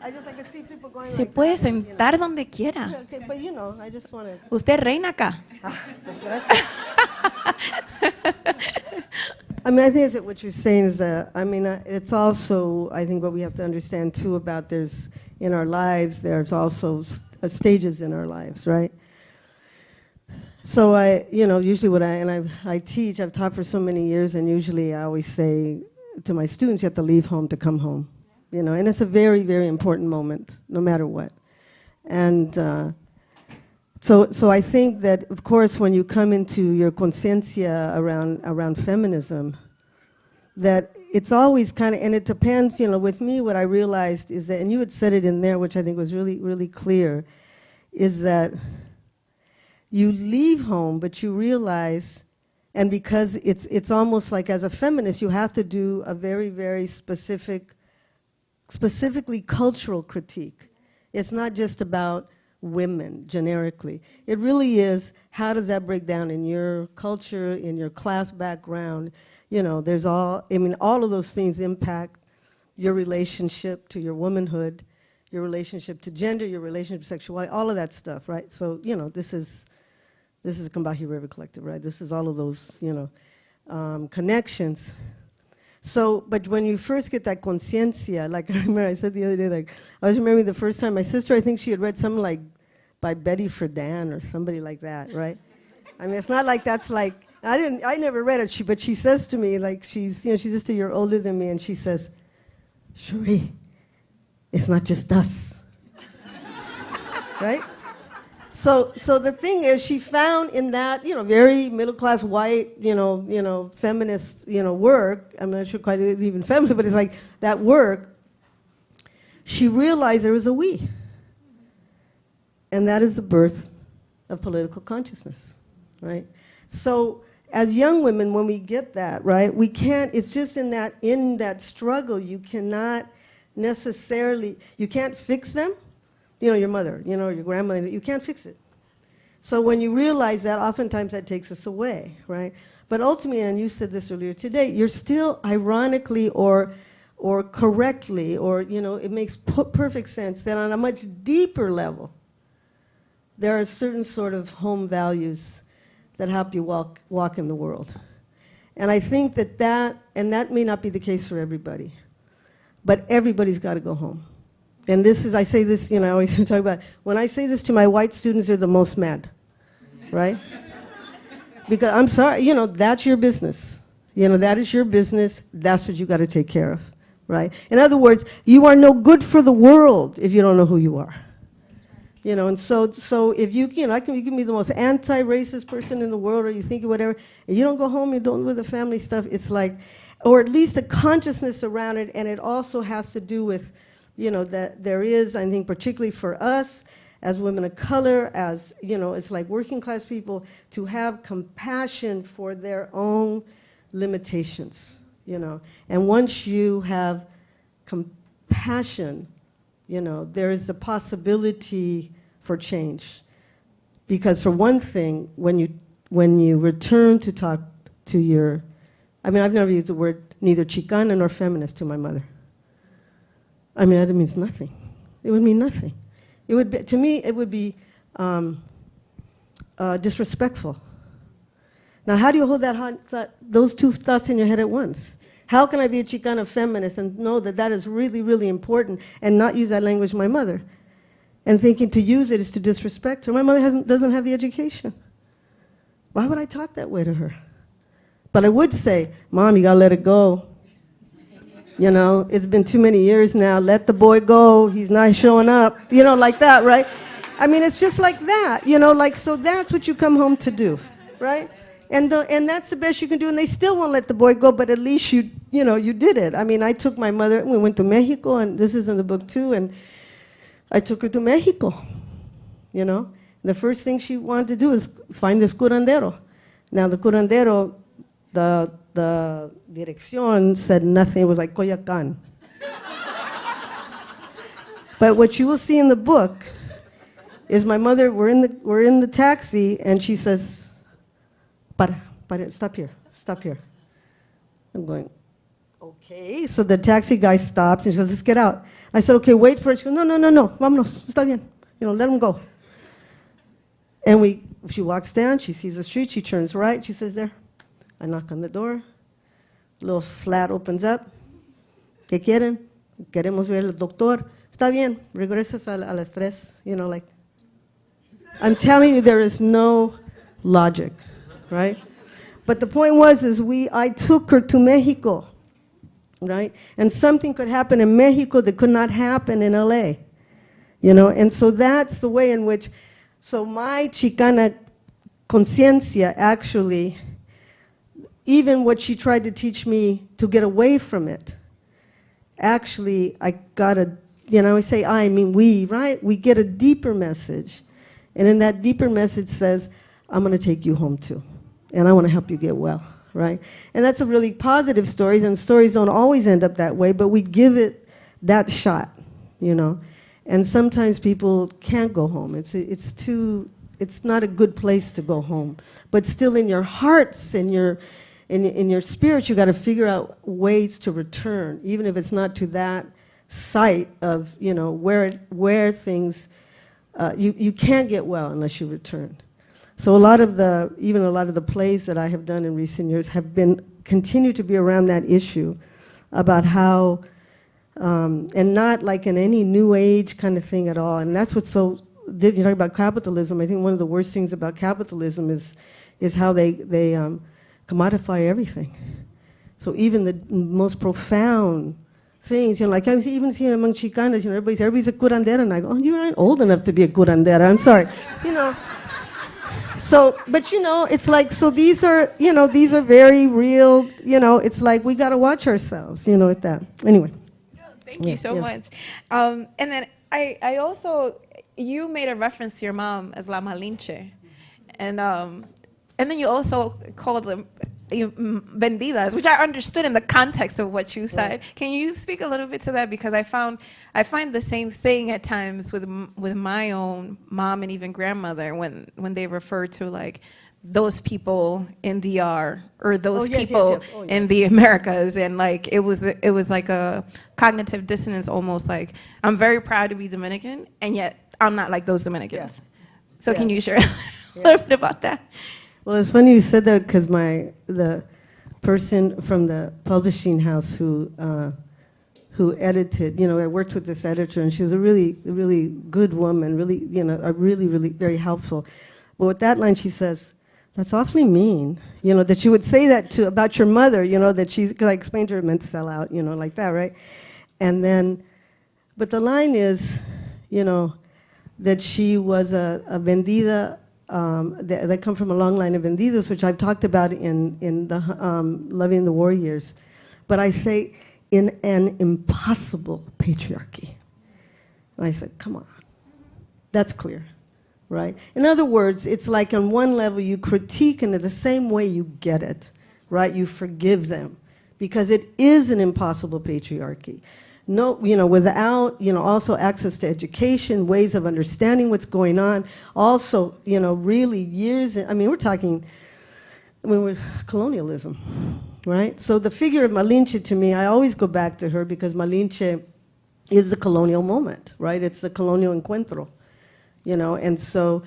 I can see people going Se like puede that, and, sentar donde quiera. Yeah, okay, but you know, I just want to. Usted reina acá. Pues gracias. I mean, I think that what you're saying is, it's also, I think what we have to understand too about in our lives, there's also stages in our lives, right? So usually I teach, I've taught for so many years, and usually I always say to my students, you have to leave home to come home, you know, and it's a very, very important moment, no matter what. And so I think that, of course, when you come into your conciencia around feminism, that it's always kind of, and it depends, you know, with me, what I realized is that, and you had said it in there, which I think was really, really clear, is that you leave home, but you realize, and because it's almost like as a feminist, you have to do a very, very specifically cultural critique. It's not just about women generically. It really is, how does that break down in your culture, in your class background? You know, all of those things impact your relationship to your womanhood, your relationship to gender, your relationship to sexuality, all of that stuff, right? So, you know, this is the Combahee River Collective, right? This is all of those, you know, connections. So, but when you first get that conciencia, like I remember I said the other day, like, I was remembering the first time my sister, I think she had read something like by Betty Friedan or somebody like that, right? I mean, it's not like that's like, I never read it, but she says to me, like, she's just a year older than me, and she says, Cherríe, it's not just us, right? So the thing is, she found in that, you know, very middle-class white, you know, feminist, you know, work, I'm not sure quite even feminist, but it's like that work, she realized there was a we. And that is the birth of political consciousness, right? So as young women, when we get that, right, we can't, it's just in that struggle, you cannot necessarily, you can't fix them. You know, your mother, you know, your grandmother, you can't fix it. So when you realize that, oftentimes that takes us away, right? But ultimately, and you said this earlier today, you're still ironically or correctly, or, you know, it makes perfect sense that on a much deeper level, there are certain sort of home values that help you walk in the world. And I think that may not be the case for everybody, but everybody's got to go home. And I say this, you know, I always talk about, when I say this to my white students, they're the most mad. right? Because I'm sorry, you know, that's your business. You know, that is your business. That's what you got to take care of, right? In other words, you are no good for the world if you don't know who you are. You know, and so if you know, you can be the most anti-racist person in the world, or you think whatever, and you don't go home, you don't do the family stuff, it's like, or at least the consciousness around it, and it also has to do with, you know, that there is, I think, particularly for us, as women of color, as, you know, it's like working class people, to have compassion for their own limitations, you know. And once you have compassion, you know, there is a possibility for change. Because for one thing, when you return to talk to your, I mean, I've never used the word neither Chicana nor feminist to my mother. I mean, that means nothing. It would mean nothing. It would be, to me, it would be disrespectful. Now, how do you hold those two thoughts in your head at once? How can I be a Chicana feminist and know that that is really, really important and not use that language to my mother? And thinking to use it is to disrespect her. My mother doesn't have the education. Why would I talk that way to her? But I would say, Mom, you gotta let it go. You know, it's been too many years now. Let the boy go. He's not showing up. You know, like that, right? I mean, it's just like that. You know, like, so that's what you come home to do, right? And that's the best you can do. And they still won't let the boy go, but at least you know, you did it. I mean, I took my mother, we went to Mexico, and this is in the book too, and I took her to Mexico, you know. The first thing she wanted to do is find this curandero. Now, the curandero, the dirección said nothing. It was like Coyoacán. But what you will see in the book is my mother, we're in the taxi, and she says, para, stop here. I'm going, okay. So the taxi guy stops, and she goes, let's get out. I said, okay, wait for it. She goes, no, vámonos, está bien. You know, let him go. And she walks down, she sees the street, she turns right, she says, there. I knock on the door, little slat opens up. ¿Qué quieren? Queremos ver al doctor. Está bien, regresas a las 3, you know, like. I'm telling you, there is no logic, right? But the point was, I took her to Mexico, right? And something could happen in Mexico that could not happen in LA, you know? And so that's the way in which, so my Chicana conciencia actually, even what she tried to teach me to get away from it, actually, I got you know, I say I mean we, right? We get a deeper message. And in that deeper message says, I'm going to take you home too. And I want to help you get well, right? And that's a really positive story, and stories don't always end up that way, but we give it that shot, you know? And sometimes people can't go home. It's not a good place to go home. But still in your hearts and in your spirit, you got to figure out ways to return, even if it's not to that site of, you know, where things, you can't get well unless you return. So even a lot of the plays that I have done in recent years have continue to be around that issue about how, and not like in any new age kind of thing at all. And that's what's so, you talk about capitalism, I think one of the worst things about capitalism is how they commodify everything. So even the most profound things, you know, like I was even seeing among Chicanas, you know, everybody's a curandera, and I go, oh, you aren't old enough to be a curandera, I'm sorry, you know. So, but you know, it's like, so these are very real, you know, it's like we got to watch ourselves, you know, with that. Anyway. Thank you so much. And then I also, you made a reference to your mom as La Malinche. And then you also called them vendidas, which I understood in the context of what you said. Right. Can you speak a little bit to that? Because I find the same thing at times with my own mom and even grandmother when they refer to like those people in DR or those people in the Americas, and like it was like a cognitive dissonance, almost like I'm very proud to be Dominican and yet I'm not like those Dominicans. So can you share a little bit about that? Well, it's funny you said that because the person from the publishing house who edited, you know, I worked with this editor, and she was a really, really good woman, really, you know, really, really very helpful. Well, with that line, she says, that's awfully mean, you know, that you would say that to about your mother, you know, that she's, because I explained to her it meant to sell out, you know, like that, right? And then, but the line is, you know, that she was a vendida, that come from a long line of vendidas, which I've talked about in the Loving the War Years. But I say, in an impossible patriarchy. And I said, come on, that's clear. Right? In other words, it's like on one level you critique and in the same way you get it, right? You forgive them because it is an impossible patriarchy. No, you know, without, you know, also access to education, ways of understanding what's going on, also, you know, really years, I mean, we're talking, with colonialism, right? So the figure of Malinche to me, I always go back to her because Malinche is the colonial moment, right? It's the colonial encuentro. You know, and so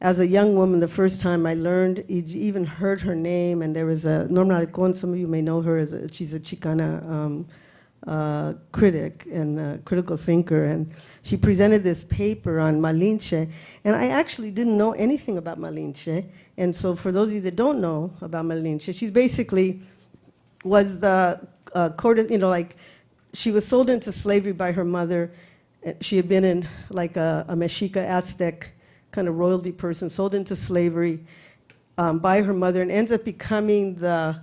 as a young woman, the first time I learned, even heard her name, and there was a, Norma Alcon, some of you may know her, she's a Chicana critic and a critical thinker, and she presented this paper on Malinche, and I actually didn't know anything about Malinche, and so for those of you that don't know about Malinche, she's basically was the you know, like, she was sold into slavery by her mother. She had been in like a Mexica Aztec kind of royalty person, sold into slavery by her mother, and ends up becoming the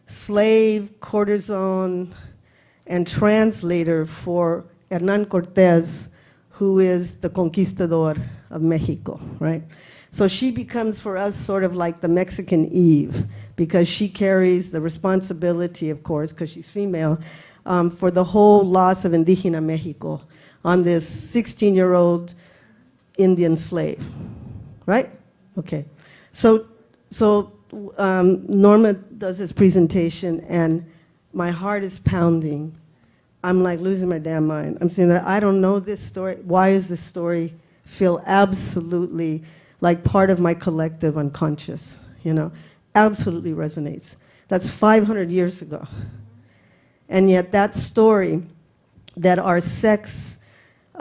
slave, courtesan, and translator for Hernán Cortés, who is the conquistador of Mexico, right? So she becomes for us sort of like the Mexican Eve, because she carries the responsibility, of course, because she's female, for the whole loss of Indígena Mexico on this 16-year-old Indian slave, right? Okay. So Norma does this presentation, and my heart is pounding. I'm like losing my damn mind. I'm saying that I don't know this story. Why does this story feel absolutely like part of my collective unconscious, you know? Absolutely resonates. That's 500 years ago. And yet that story, that our sex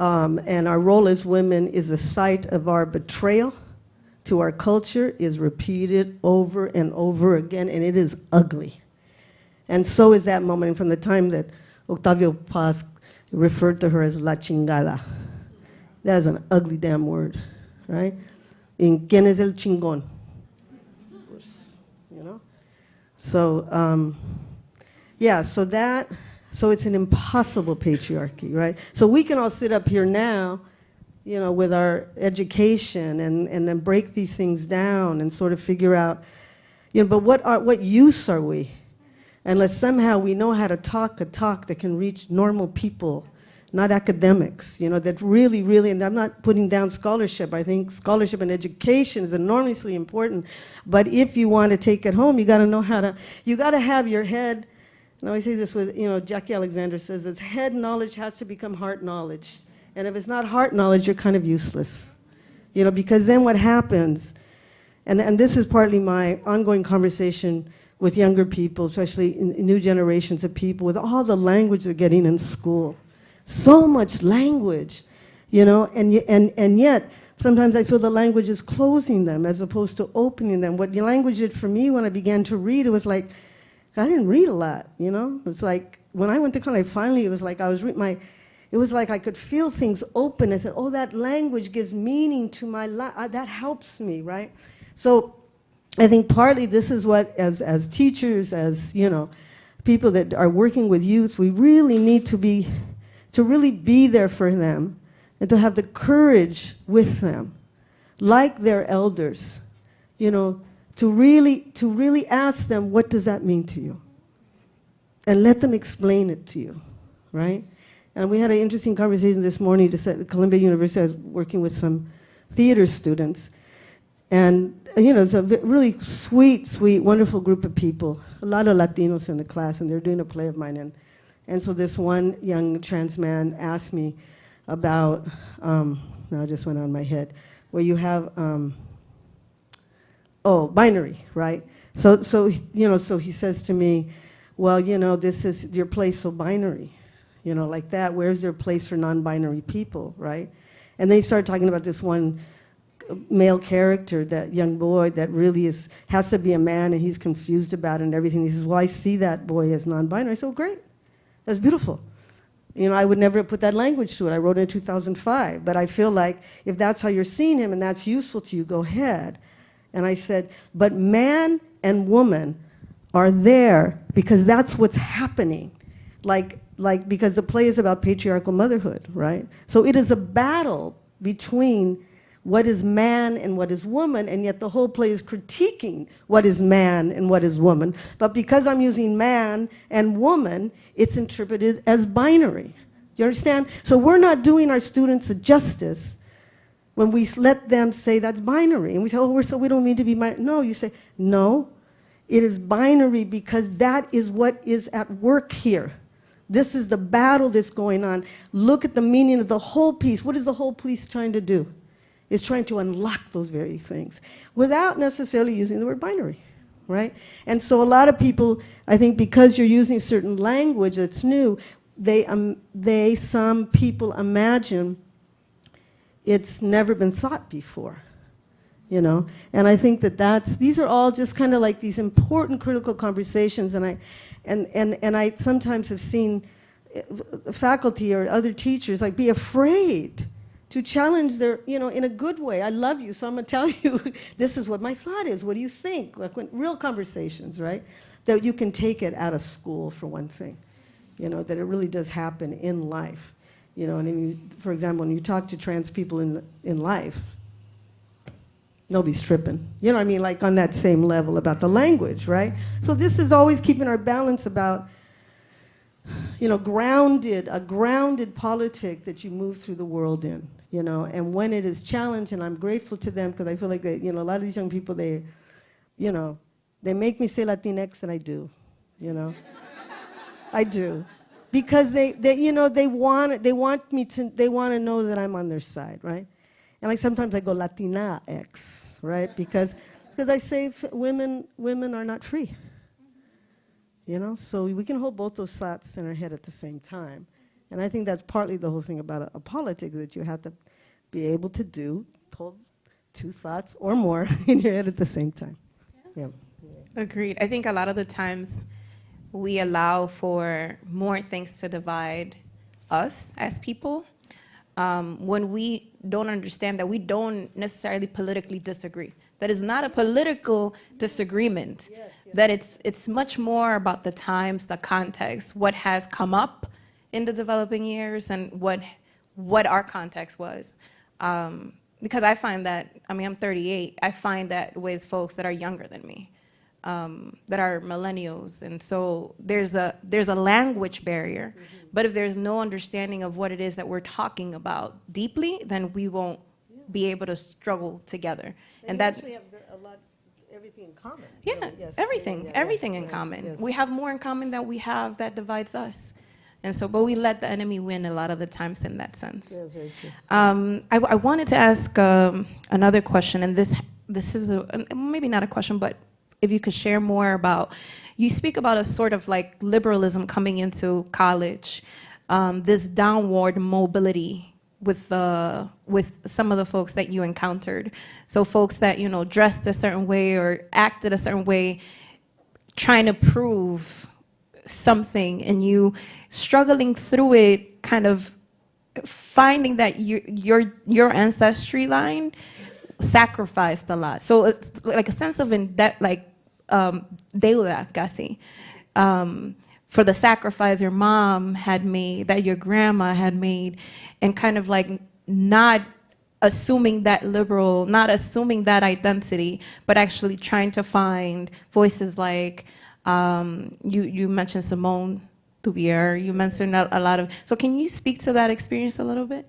and our role as women is a site of our betrayal to our culture, is repeated over and over again, and it is ugly. And so is that moment from the time that Octavio Paz referred to her as la chingada. That is an ugly damn word, right? In ¿Quién es el chingón? You know? So, yeah, so it's an impossible patriarchy, right? So we can all sit up here now, you know, with our education and then break these things down and sort of figure out, you know, but what use are we? Unless somehow we know how to talk a talk that can reach normal people, not academics, you know, that really, really, and I'm not putting down scholarship. I think scholarship and education is enormously important. But if you want to take it home, you got to know how to, you got to have your head. And I always say this with, you know, Jackie Alexander says, it's head knowledge has to become heart knowledge. And if it's not heart knowledge, you're kind of useless. You know, because then what happens, and this is partly my ongoing conversation with younger people, especially in new generations of people, with all the language they're getting in school. So much language, you know, and yet sometimes I feel the language is closing them as opposed to opening them. What the language did for me when I began to read, it was like, I didn't read a lot, you know? It's like, when I went to college, finally, it was like I was it was like I could feel things open. I said, oh, that language gives meaning to my life. That helps me, right? So I think partly this is what, as teachers, as, you know, people that are working with youth, we really need to really be there for them and to have the courage with them, like their elders, you know, to really ask them, what does that mean to you? And let them explain it to you, right? And we had an interesting conversation this morning just at Columbia University. I was working with some theater students. And, you know, it's a really sweet, wonderful group of people, a lot of Latinos in the class, and they're doing a play of mine. And so this one young trans man asked me about, now it just went on my head, where you have, binary, right? So you know, so he says to me, well, you know, this is your place so binary, you know, like that. Where's their place for non-binary people, right? And then he started talking about this one male character, that young boy that really has to be a man and he's confused about it and everything. He says, well, I see that boy as non-binary. I said, oh, great. That's beautiful. You know, I would never have put that language to it. I wrote it in 2005. But I feel like if that's how you're seeing him and that's useful to you, go ahead. And I said, but man and woman are there because that's what's happening. Like because the play is about patriarchal motherhood, right? So it is a battle between what is man and what is woman, and yet the whole play is critiquing what is man and what is woman. But because I'm using man and woman, it's interpreted as binary. You understand? So we're not doing our students a justice when we let them say that's binary. And we say, oh, we don't mean to be binary. No, you say, no, it is binary because that is what is at work here. This is the battle that's going on. Look at the meaning of the whole piece. What is the whole piece trying to do? It's trying to unlock those very things without necessarily using the word binary, right? And so a lot of people, I think because you're using certain language that's new, some people imagine it's never been thought before, you know? And I think these are all just kind of like these important critical conversations, and I sometimes have seen faculty or other teachers like be afraid to challenge their, you know, in a good way. I love you, so I'm gonna tell you, this is what my thought is, what do you think? Like real conversations, right? That you can take it out of school, for one thing. You know, that it really does happen in life. You know, and for example, when you talk to trans people in life, nobody's tripping. You know what I mean? Like on that same level about the language, right? So this is always keeping our balance about, you know, a grounded politic that you move through the world in, you know, and when it is challenged, and I'm grateful to them because I feel like they, you know, a lot of these young people, they, you know, they make me say Latinx, and I do, you know. I do. Because they you know, they want to know that I'm on their side, right? And like sometimes I go Latina X, right? Because I say women are not free. You know, so we can hold both those thoughts in our head at the same time. And I think that's partly the whole thing about a politic, that you have to be able to hold two thoughts or more in your head at the same time. Yeah. Agreed. I think a lot of the times we allow for more things to divide us as people when we don't understand that we don't necessarily politically disagree. That is not a political disagreement. Yes, yes. That it's much more about the times, the context, what has come up in the developing years, and what our context was. Because I find that, I mean, I'm 38, I find that with folks that are younger than me, that are millennials, and so there's a language barrier. Mm-hmm. But if there's no understanding of what it is that we're talking about deeply, then we won't be able to struggle together. And that actually have everything in common. Yeah, yes. everything in common. Yes. We have more in common than we have that divides us. And so, but we let the enemy win a lot of the times in that sense. Yes, very true. I wanted to ask another question, and this is maybe not a question, but if you could share more about, you speak about a sort of like liberalism coming into college, this downward mobility with some of the folks that you encountered. So folks that, you know, dressed a certain way or acted a certain way, trying to prove something, and you struggling through it, kind of finding that your ancestry line sacrificed a lot. So it's like a sense of deuda casi, for the sacrifice your mom had made, that your grandma had made, and kind of like not assuming that liberal, not assuming that identity, but actually trying to find voices like, you mentioned Simone Touvier, you mentioned a lot of, so can you speak to that experience a little bit?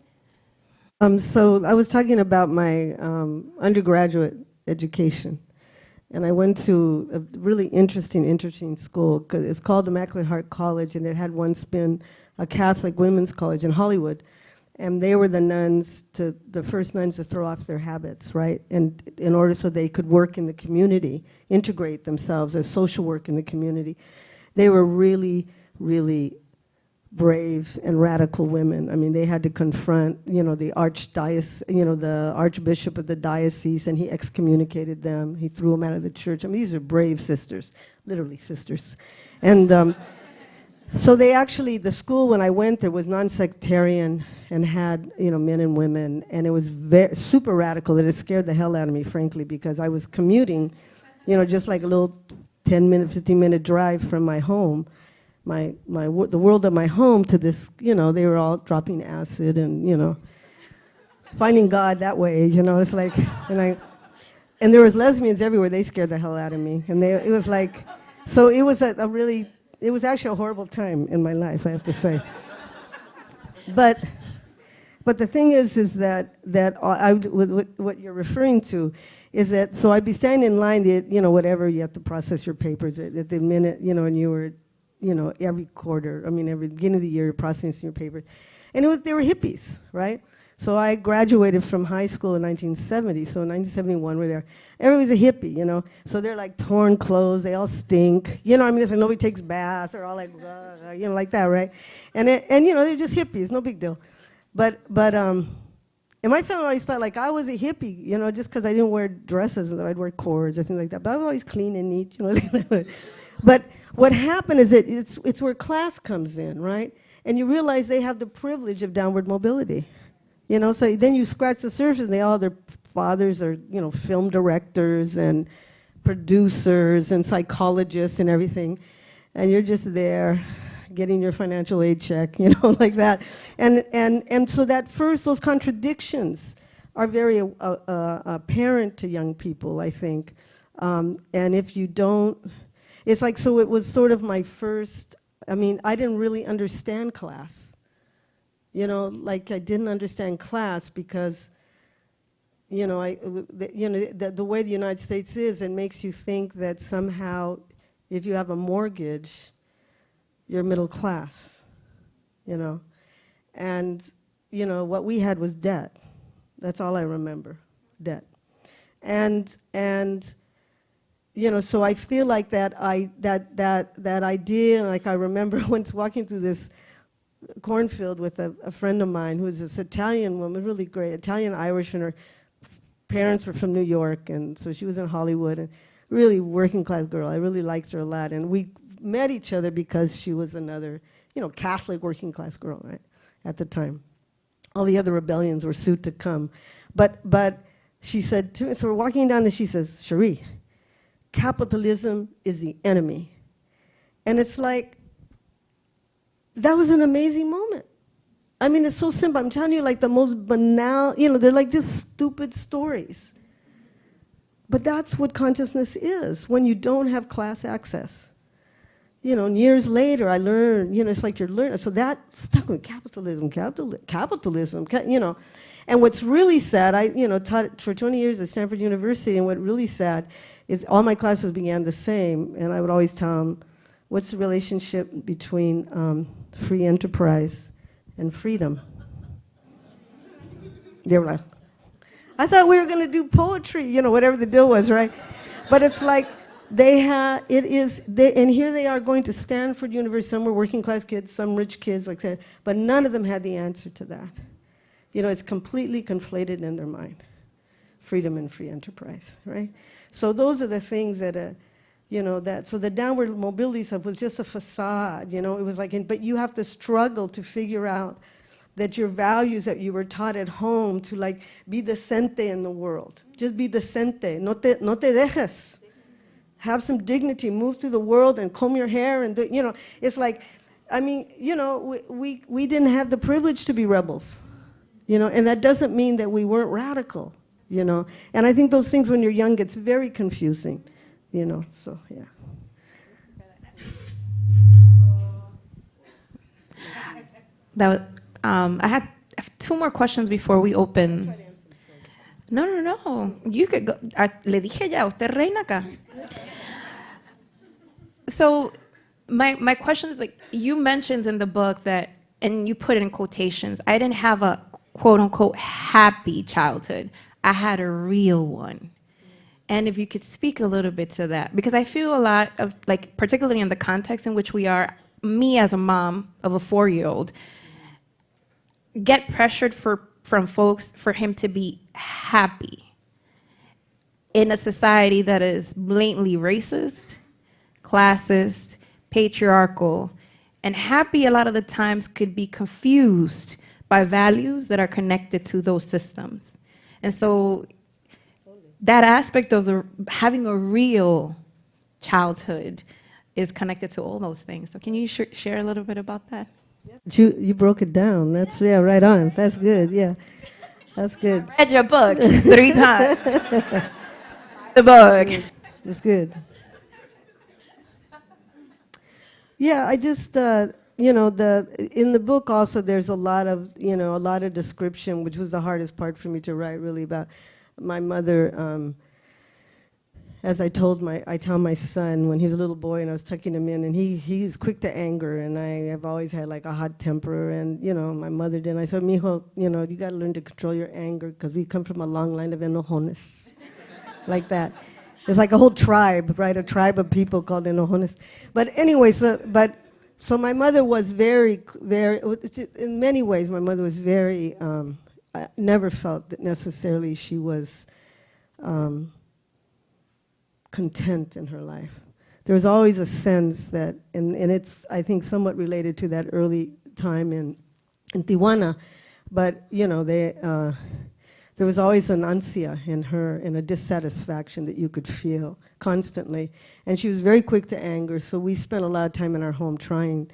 So I was talking about my undergraduate education, and I went to a really interesting school. Cause it's called Immaculate Heart College, and it had once been a Catholic women's college in Hollywood, and they were the first nuns to throw off their habits, right? And in order so they could work in the community, integrate themselves as social work in the community. They were really, really brave and radical women. I mean, they had to confront, the the archbishop of the diocese, and he excommunicated them. He threw them out of the church. I mean, these are brave sisters, literally sisters. And so they actually, the school when I went there was non-sectarian and had, men and women, and it was super radical, that it scared the hell out of me, frankly, because I was commuting, just like a little 10-minute, 15-minute drive from my home, the world of my home, to this, they were all dropping acid and, finding God that way, it's like, and there was lesbians everywhere. They scared the hell out of me. And it was like, so it was it was actually a horrible time in my life, I have to say. But the thing is that what you're referring to is that, so I'd be standing in line, whatever, you have to process your papers at the minute, and you were, every quarter, every beginning of the year, you're processing your papers. And they were hippies, right? So I graduated from high school in 1970, so in 1971 we're there. Everybody's a hippie, so they're like torn clothes, they all stink, it's like nobody takes baths, they're all like, like that, right? And they're just hippies, no big deal. But and my family always thought like I was a hippie, just because I didn't wear dresses, I'd wear cords or things like that, but I was always clean and neat, But what happened is that it's where class comes in, right? And you realize they have the privilege of downward mobility. So then you scratch the surface, and their fathers are, film directors and producers and psychologists and everything, and you're just there getting your financial aid check, like that. And so those contradictions are very apparent to young people, I think. And if you don't, it's like, so it was sort of my first, I didn't really understand class. Like I didn't understand class because, the way the United States is, it makes you think that somehow if you have a mortgage, you're middle class, And, what we had was debt. That's all I remember, debt. And so I feel like that idea, like I remember once walking through this cornfield with a friend of mine who was this Italian woman, really great, Italian-Irish, and her parents were from New York, and so she was in Hollywood, and really working class girl. I really liked her a lot, and we met each other because she was another, Catholic working class girl, right, at the time. All the other rebellions were soon to come. But she said to me, so we're walking down, and she says, Cherríe, capitalism is the enemy. And it's like, that was an amazing moment. It's so simple. I'm telling you, like the most banal, they're like just stupid stories. But that's what consciousness is when you don't have class access. And years later, I learned, it's like you're learning. So that stuck with capitalism. And what's really sad, I taught for 20 years at Stanford University, and what really sad is all my classes began the same, and I would always tell them, what's the relationship between free enterprise and freedom? They were like, I thought we were going to do poetry, whatever the deal was, right? But it's like and here they are going to Stanford University. Some were working class kids, some rich kids, like that, but none of them had the answer to that. It's completely conflated in their mind, freedom and free enterprise, right? So those are the things that so the downward mobility stuff was just a facade, it was like, but you have to struggle to figure out that your values that you were taught at home to like be decente in the world. Just be decente, no te dejes. Have some dignity, move through the world and comb your hair and it's like, we didn't have the privilege to be rebels, and that doesn't mean that we weren't radical, And I think those things when you're young gets very confusing. So yeah. I have two more questions before we open. No. You could go. Le dije ya, usted reina acá. So my question is, like, you mentioned in the book that, and you put it in quotations, I didn't have a quote unquote happy childhood. I had a real one. And if you could speak a little bit to that, because I feel a lot of, like, particularly in the context in which we are, me as a mom of a 4-year-old, get pressured from folks for him to be happy in a society that is blatantly racist, classist, patriarchal, and happy a lot of the times could be confused by values that are connected to those systems. And so that aspect of having a real childhood is connected to all those things. So can you share a little bit about that? You broke it down. That's, yeah, right on. That's good, yeah. That's good. I read your book 3 times. The book. It's good. Yeah, I just, you know, in the book also there's a lot of, you know, a lot of description, which was the hardest part for me to write, really, about my mother. As I tell my son when he was a little boy and I was tucking him in, and he's quick to anger, and I have always had like a hot temper, and you know, my mother did. I said, mijo, you know, you got to learn to control your anger because we come from a long line of enojones, like that. It's like a whole tribe, right? A tribe of people called enojones. But anyway, so my mother was very, very, in many ways, my mother was very. I never felt that necessarily she was. Content in her life. There was always a sense that, and it's, I think, somewhat related to that early time in Tijuana, but, you know, there was always an ansia in her and a dissatisfaction that you could feel constantly. And she was very quick to anger, so we spent a lot of time in our home trying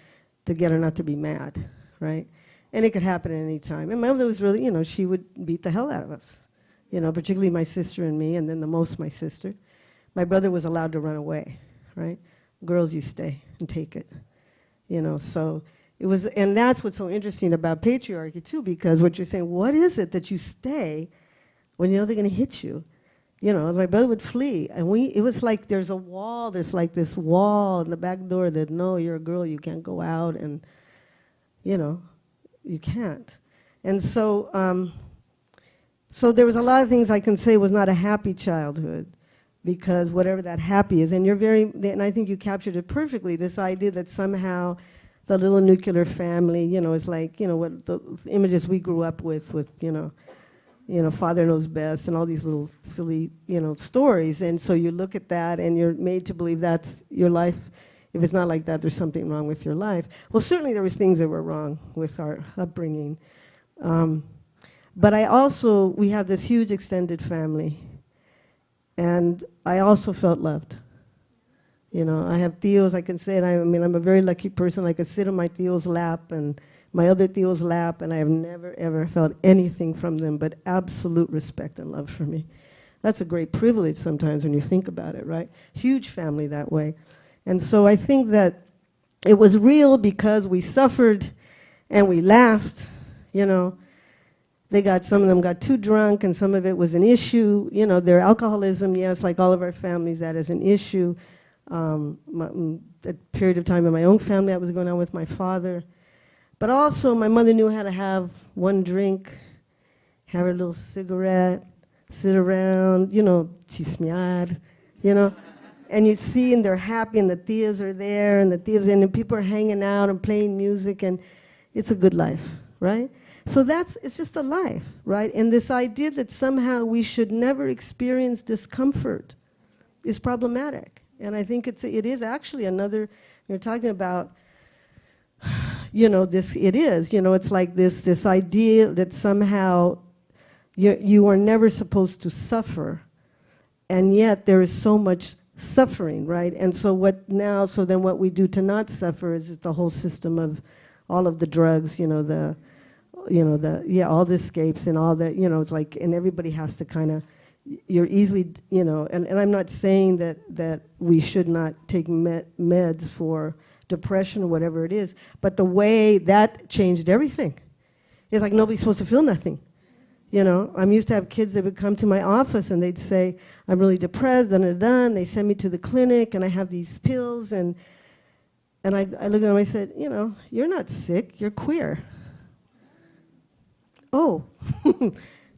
to get her not to be mad, right? And it could happen at any time. And my mother was really, you know, she would beat the hell out of us, you know, particularly my sister and me, and then the most my sister. My brother was allowed to run away, right? Girls, you stay and take it, you know. So it was, and that's what's so interesting about patriarchy too, because what you're saying, what is it that you stay when you know they're going to hit you? You know, my brother would flee, and it was like there's a wall, there's like this wall in the back door that, no, you're a girl, you can't go out, and, you know, you can't. And so, so there was a lot of things I can say was not a happy childhood. Because whatever that happy is, and and I think you captured it perfectly, this idea that somehow the little nuclear family, you know, is like, you know, what the images we grew up with, you know, father knows best, and all these little silly, you know, stories. And so you look at that, and you're made to believe that's your life. If it's not like that, there's something wrong with your life. Well, certainly there was things that were wrong with our upbringing. But we have this huge extended family. And I also felt loved. You know, I have tios, I can say it, I mean, I'm a very lucky person. I could sit on my tio's lap and my other tio's lap, and I have never, ever felt anything from them but absolute respect and love for me. That's a great privilege sometimes when you think about it, right? Huge family that way. And so I think that it was real because we suffered and we laughed, you know. Some of them got too drunk, and some of it was an issue. You know, their alcoholism, yes, like all of our families, that is an issue. A period of time in my own family that was going on with my father. But also, my mother knew how to have one drink, have her little cigarette, sit around, you know, chismear, you know. And you see, and they're happy, and the tias are there, and and people are hanging out and playing music, and it's a good life, right? So it's just a life, right? And this idea that somehow we should never experience discomfort is problematic. And I think it is actually another, you're talking about, you know, it's like this idea that somehow you are never supposed to suffer, and yet there is so much suffering, right? And so then what we do to not suffer is the whole system of all of the drugs, you know, all the escapes and all that, you know, it's like, and everybody has to kind of, you're easily, you know, and I'm not saying that we should not take meds for depression or whatever it is, but the way that changed everything. It's like nobody's supposed to feel nothing. You know, I'm used to have kids that would come to my office and they'd say, I'm really depressed, and they send me to the clinic and I have these pills, and I looked at them and I said, you know, you're not sick, you're queer.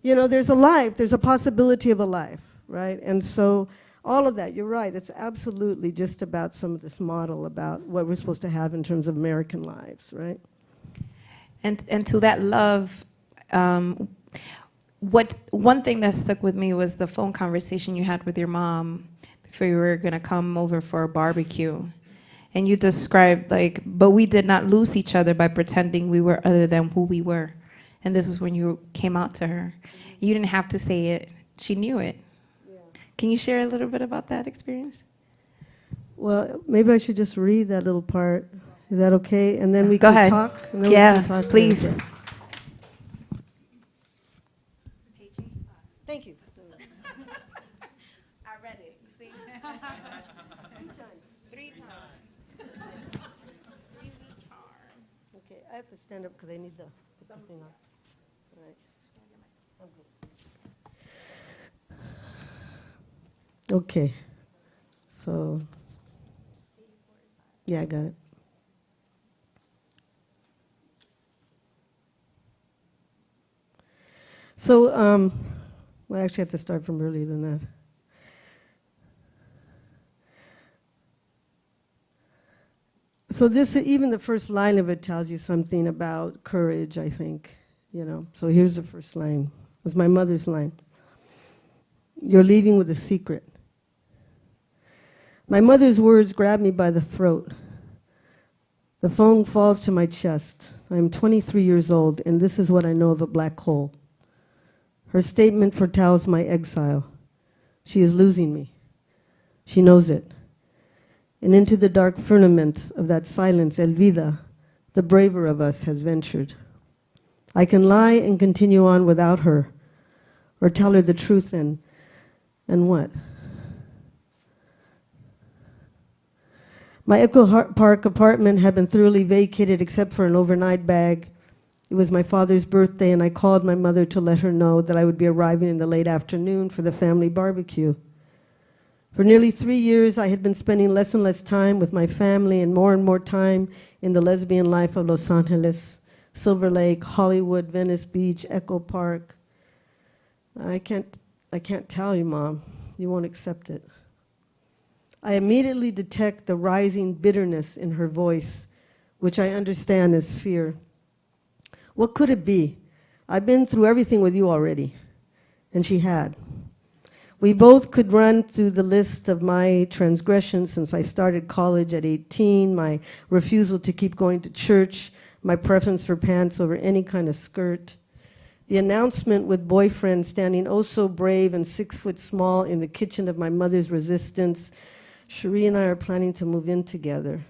You know, there's a life, there's a possibility of a life, right? And so All of that, you're right. It's absolutely just about some of this model about what we're supposed to have in terms of American lives, right? And to that love, one thing that stuck with me was the phone conversation you had with your mom before you were gonna come over for a barbecue. And you described like, but we did not lose each other by pretending we were other than who we were. And this is when you came out to her. You didn't have to say it, she knew it. Can you share a little bit about that experience? Well, maybe I should just read that little part. Is that okay? And then we Go can ahead. talk. And then Yeah, we can talk please. later. Thank you. I read it. See? 3 times. Okay, I have to stand up because I need to put the thing on. All right. I'm good. Okay, so, yeah, I got it. So, well, actually, I have to start from earlier than that. So this, even the first line of it tells you something about courage, I think, you know. So here's the first line. It's my mother's line. You're leaving with a secret. My mother's words grab me by the throat. The phone falls to my chest. I am 23 years old, and this is what I know of a black hole. Her statement foretells my exile. She is losing me. She knows it. And into the dark firmament of that silence, Elvira, the braver of us, has ventured. I can lie and continue on without her, or tell her the truth and what? My Echo Park apartment had been thoroughly vacated except for an overnight bag. It was my father's birthday, and I called my mother to let her know that I would be arriving in the late afternoon for the family barbecue. For nearly 3 years, I had been spending less and less time with my family and more time in the lesbian life of Los Angeles, Silver Lake, Hollywood, Venice Beach, Echo Park. I can't tell you, Mom. You won't accept it. I immediately detect the rising bitterness in her voice, which I understand as fear. What could it be? I've been through everything with you already. And she had. We both could run through the list of my transgressions since I started college at 18, my refusal to keep going to church, my preference for pants over any kind of skirt, the announcement with boyfriend standing oh so brave and 6 foot small in the kitchen of my mother's resistance. Cherríe and I are planning to move in together.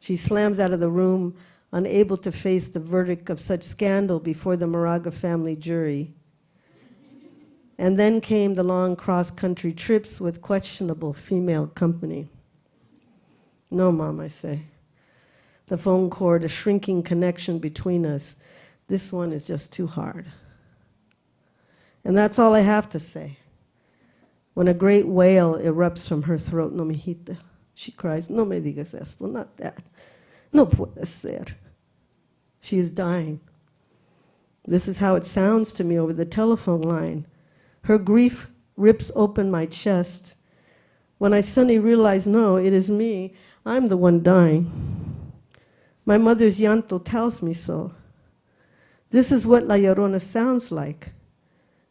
She slams out of the room, unable to face the verdict of such scandal before the Moraga family jury. And then came the long cross-country trips with questionable female company. No, Mom, I say. The phone cord, a shrinking connection between us. This one is just too hard. And that's all I have to say. When a great wail erupts from her throat, no, mijita, she cries, no me digas esto, not that. No puede ser. She is dying. This is how it sounds to me over the telephone line. Her grief rips open my chest. When I suddenly realize, no, it is me. I'm the one dying. My mother's llanto tells me so. This is what La Llorona sounds like.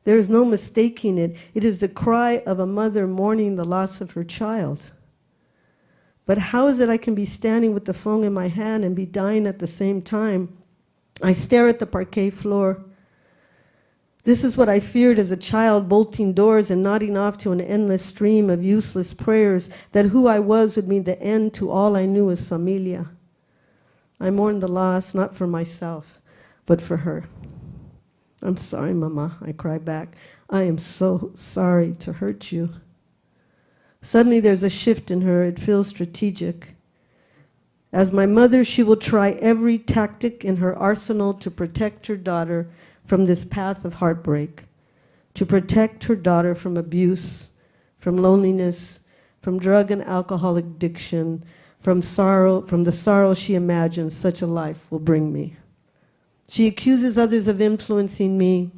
There is no mistaking it. It is the cry of a mother mourning the loss of her child. But how is it I can be standing with the phone in my hand and be dying at the same time? I stare at the parquet floor. This is what I feared as a child, bolting doors and nodding off to an endless stream of useless prayers, that who I was would mean the end to all I knew as familia. I mourn the loss, not for myself, but for her. I'm sorry, Mama, I cry back. I am so sorry to hurt you. Suddenly there's a shift in her. It feels strategic. As my mother, she will try every tactic in her arsenal to protect her daughter from this path of heartbreak, to protect her daughter from abuse, from loneliness, from drug and alcohol addiction, from sorrow, from the sorrow she imagines such a life will bring me. She accuses others of influencing me.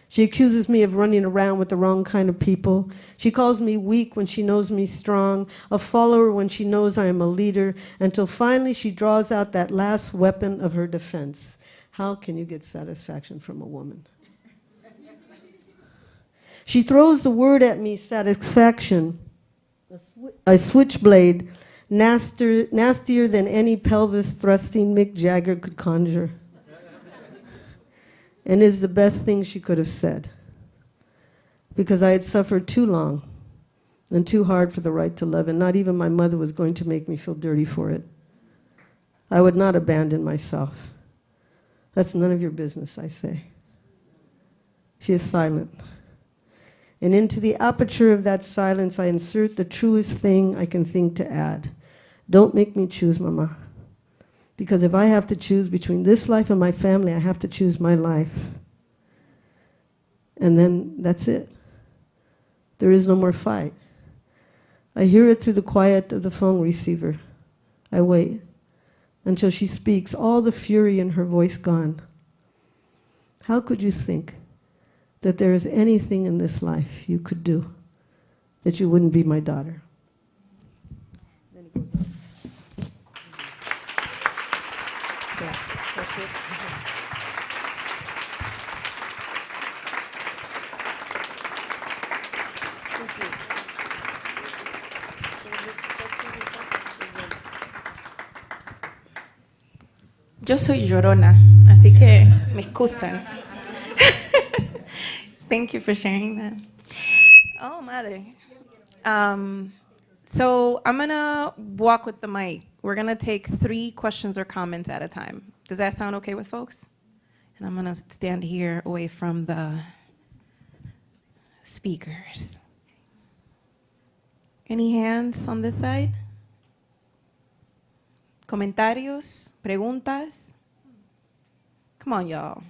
She accuses me of running around with the wrong kind of people. She calls me weak when she knows me strong, a follower when she knows I am a leader, until finally she draws out that last weapon of her defense. How can you get satisfaction from a woman? She throws the word at me, satisfaction, a switchblade, nastier than any pelvis-thrusting Mick Jagger could conjure, and is the best thing she could have said, because I had suffered too long and too hard for the right to love, and not even my mother was going to make me feel dirty for it. I would not abandon myself. That's none of your business, I say. She is silent. And into the aperture of that silence, I insert the truest thing I can think to add. Don't make me choose, Mama. Because if I have to choose between this life and my family, I have to choose my life. And then that's it. There is no more fight. I hear it through the quiet of the phone receiver. I wait until she speaks, all the fury in her voice gone. How could you think that there is anything in this life you could do that you wouldn't be my daughter? Then it goes on. Yeah, that's it. Yo soy llorona, así que me excusan. Thank you for sharing that. Oh, madre. So I'm going to walk with the mic. We're going to take 3 questions or comments at a time. Does that sound okay with folks? And I'm going to stand here away from the speakers. Any hands on this side? Comentarios? Preguntas? Come on, y'all.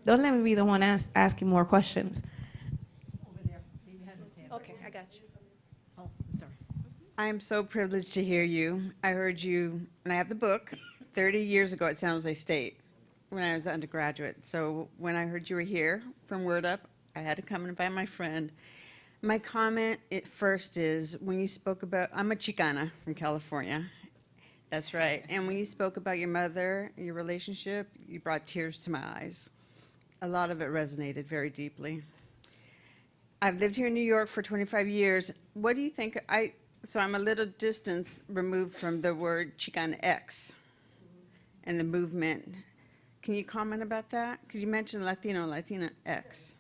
Don't let me be the one asking more questions. Over there. Maybe have his hand. Okay, I got you. Oh, sorry. I am so privileged to hear you. I heard you, and I have the book, 30 years ago at San Jose State when I was an undergraduate. So when I heard you were here from Word Up, I had to come and invite my friend. My comment at first is when you spoke about, I'm a Chicana from California. That's right. And when you spoke about your mother, your relationship, you brought tears to my eyes. A lot of it resonated very deeply. I've lived here in New York for 25 years. What do you think? So I'm a little distance removed from the word Chicanx and the movement. Can you comment about that? Because you mentioned Latino, Latina X.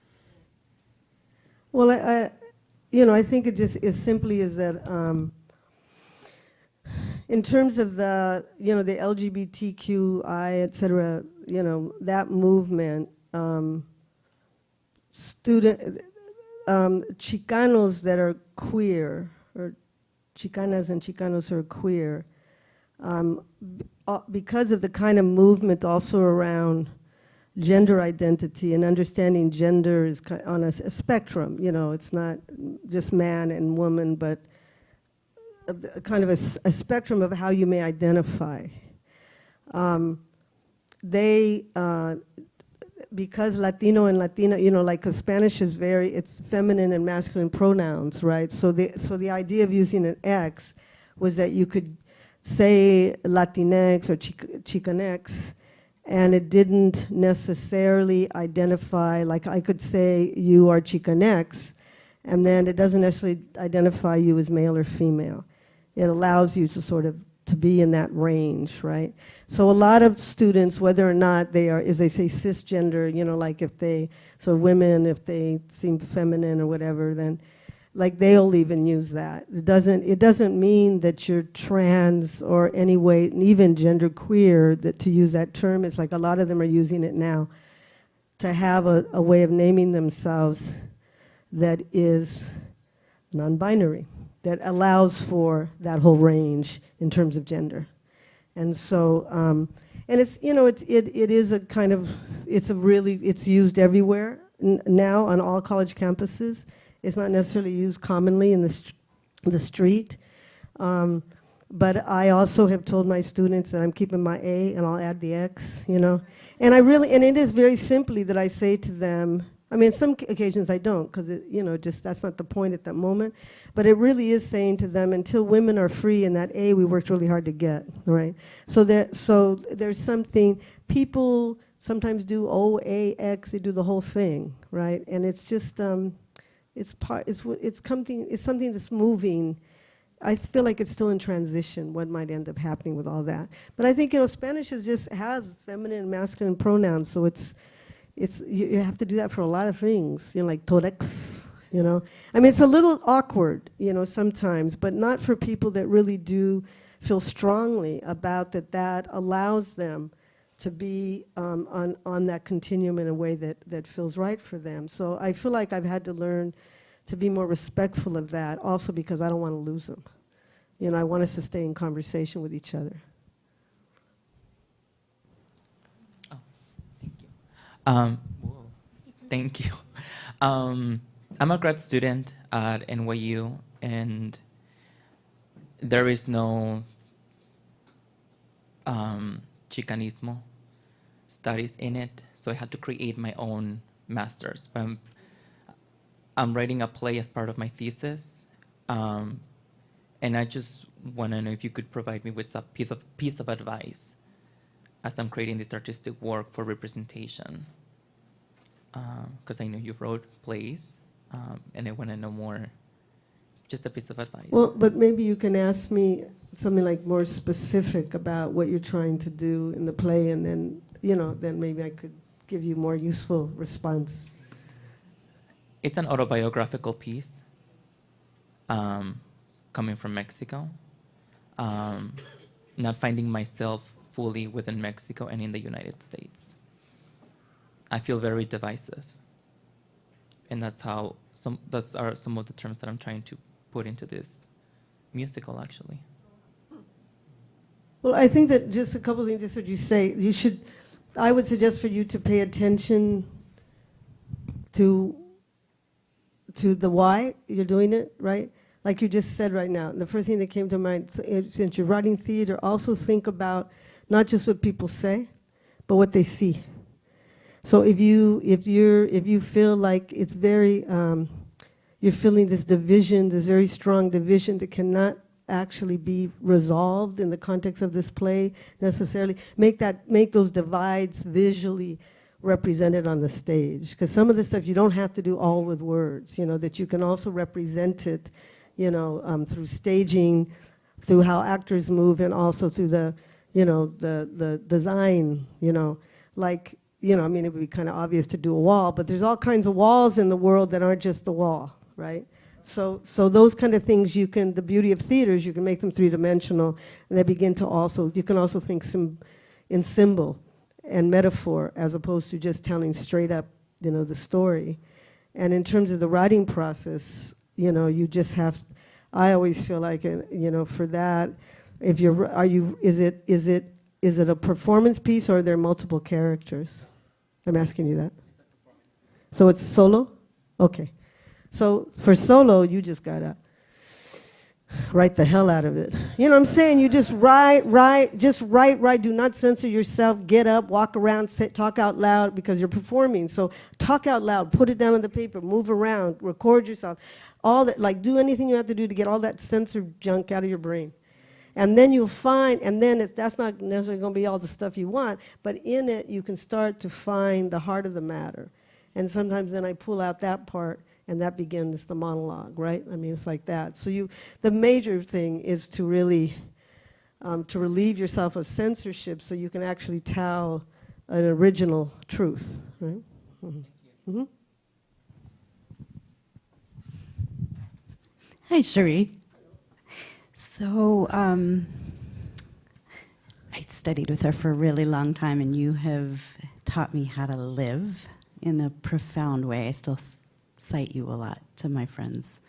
Well, I think it just is simply is that in terms of the LGBTQI, et cetera, that movement, Chicanos that are queer, or Chicanas and Chicanos who are queer, because of the kind of movement also around gender identity and understanding gender is on a spectrum, it's not just man and woman, but a kind of a spectrum of how you may identify. Because Latino and Latina, because Spanish is it's feminine and masculine pronouns, right? So the idea of using an X was that you could say Latinx or Chicanx, and it didn't necessarily identify, like I could say you are Chicanx, and then it doesn't necessarily identify you as male or female. It allows you to sort of to be in that range, right? So a lot of students, whether or not they are, as they say, cisgender, like women, if they seem feminine or whatever, then like they'll even use that. It doesn't mean that you're trans or any way, and even genderqueer, that to use that term, it's like a lot of them are using it now to have a way of naming themselves that is non-binary, that allows for that whole range in terms of gender. And so, and it's, it is a kind of, it's used everywhere now on all college campuses. It's not necessarily used commonly in the street. But I also have told my students that I'm keeping my A and I'll add the X, you know. And I really, and it is very simply that I say to them, I mean, some occasions I don't, because, you know, just that's not the point at that moment. But it really is saying to them, until women are free, and that A we worked really hard to get, right? So there's something, people sometimes do O, A, X, they do the whole thing, right? And it's just, it's something that's moving. I feel like it's still in transition, what might end up happening with all that. But I think, you know, Spanish has feminine and masculine pronouns, so you have to do that for a lot of things, you know, like torex, you know. I mean, it's a little awkward, you know, sometimes, but not for people that really do feel strongly about that allows them to be on that continuum in a way that feels right for them. So I feel like I've had to learn to be more respectful of that, also because I don't want to lose them. You know, I want us to stay in conversation with each other. Oh, thank you. Whoa, thank you. I'm a grad student at NYU, and there is no Chicanismo studies in it, so I had to create my own master's. But I'm writing a play as part of my thesis, and I just want to know if you could provide me with a piece of advice as I'm creating this artistic work for representation, because I know you wrote plays, and I want to know more, just a piece of advice. Well, but maybe you can ask me something like more specific about what you're trying to do in the play, and then, you know, then maybe I could give you more useful response. It's an autobiographical piece, coming from Mexico, not finding myself fully within Mexico and in the United States. I feel very divisive, and those are some of the terms that I'm trying to put into this musical, actually. Well, I think that just a couple of things, just what you say, I would suggest for you to pay attention to the why you're doing it, right? Like you just said right now. The first thing that came to mind, since you're writing theater, also think about not just what people say, but what they see. So if you feel like it's very, you're feeling this division, this very strong division that cannot actually be resolved in the context of this play necessarily, make those divides visually represented on the stage. Because some of the stuff you don't have to do all with words, you know, that you can also represent it, you know, through staging, through how actors move, and also through the, you know, the design, you know, like, you know, I mean, it would be kind of obvious to do a wall, but there's all kinds of walls in the world that aren't just the wall, right? So those kind of things the beauty of theater is you can make them three-dimensional, and they begin to also, you can also think in symbol and metaphor as opposed to just telling straight up, you know, the story. And in terms of the writing process, you know, you just have, I always feel like, you know, for that, is it a performance piece, or are there multiple characters? I'm asking you that. So it's solo? Okay. So for solo, you just gotta write the hell out of it. You know what I'm saying? You just write, do not censor yourself, get up, walk around, talk out loud, because you're performing. So talk out loud, put it down on the paper, move around, record yourself, all that, like do anything you have to do to get all that censored junk out of your brain. And then you'll find, and then that's not necessarily going to be all the stuff you want, but in it you can start to find the heart of the matter. And sometimes then I pull out that part, and that begins the monologue, right? I mean, it's like that. So the major thing is to really, to relieve yourself of censorship so you can actually tell an original truth, right? Mm-hmm. Mm-hmm. Hi, Cherríe. So I studied with her for a really long time, and you have taught me how to live in a profound way. I still cite you a lot to my friends.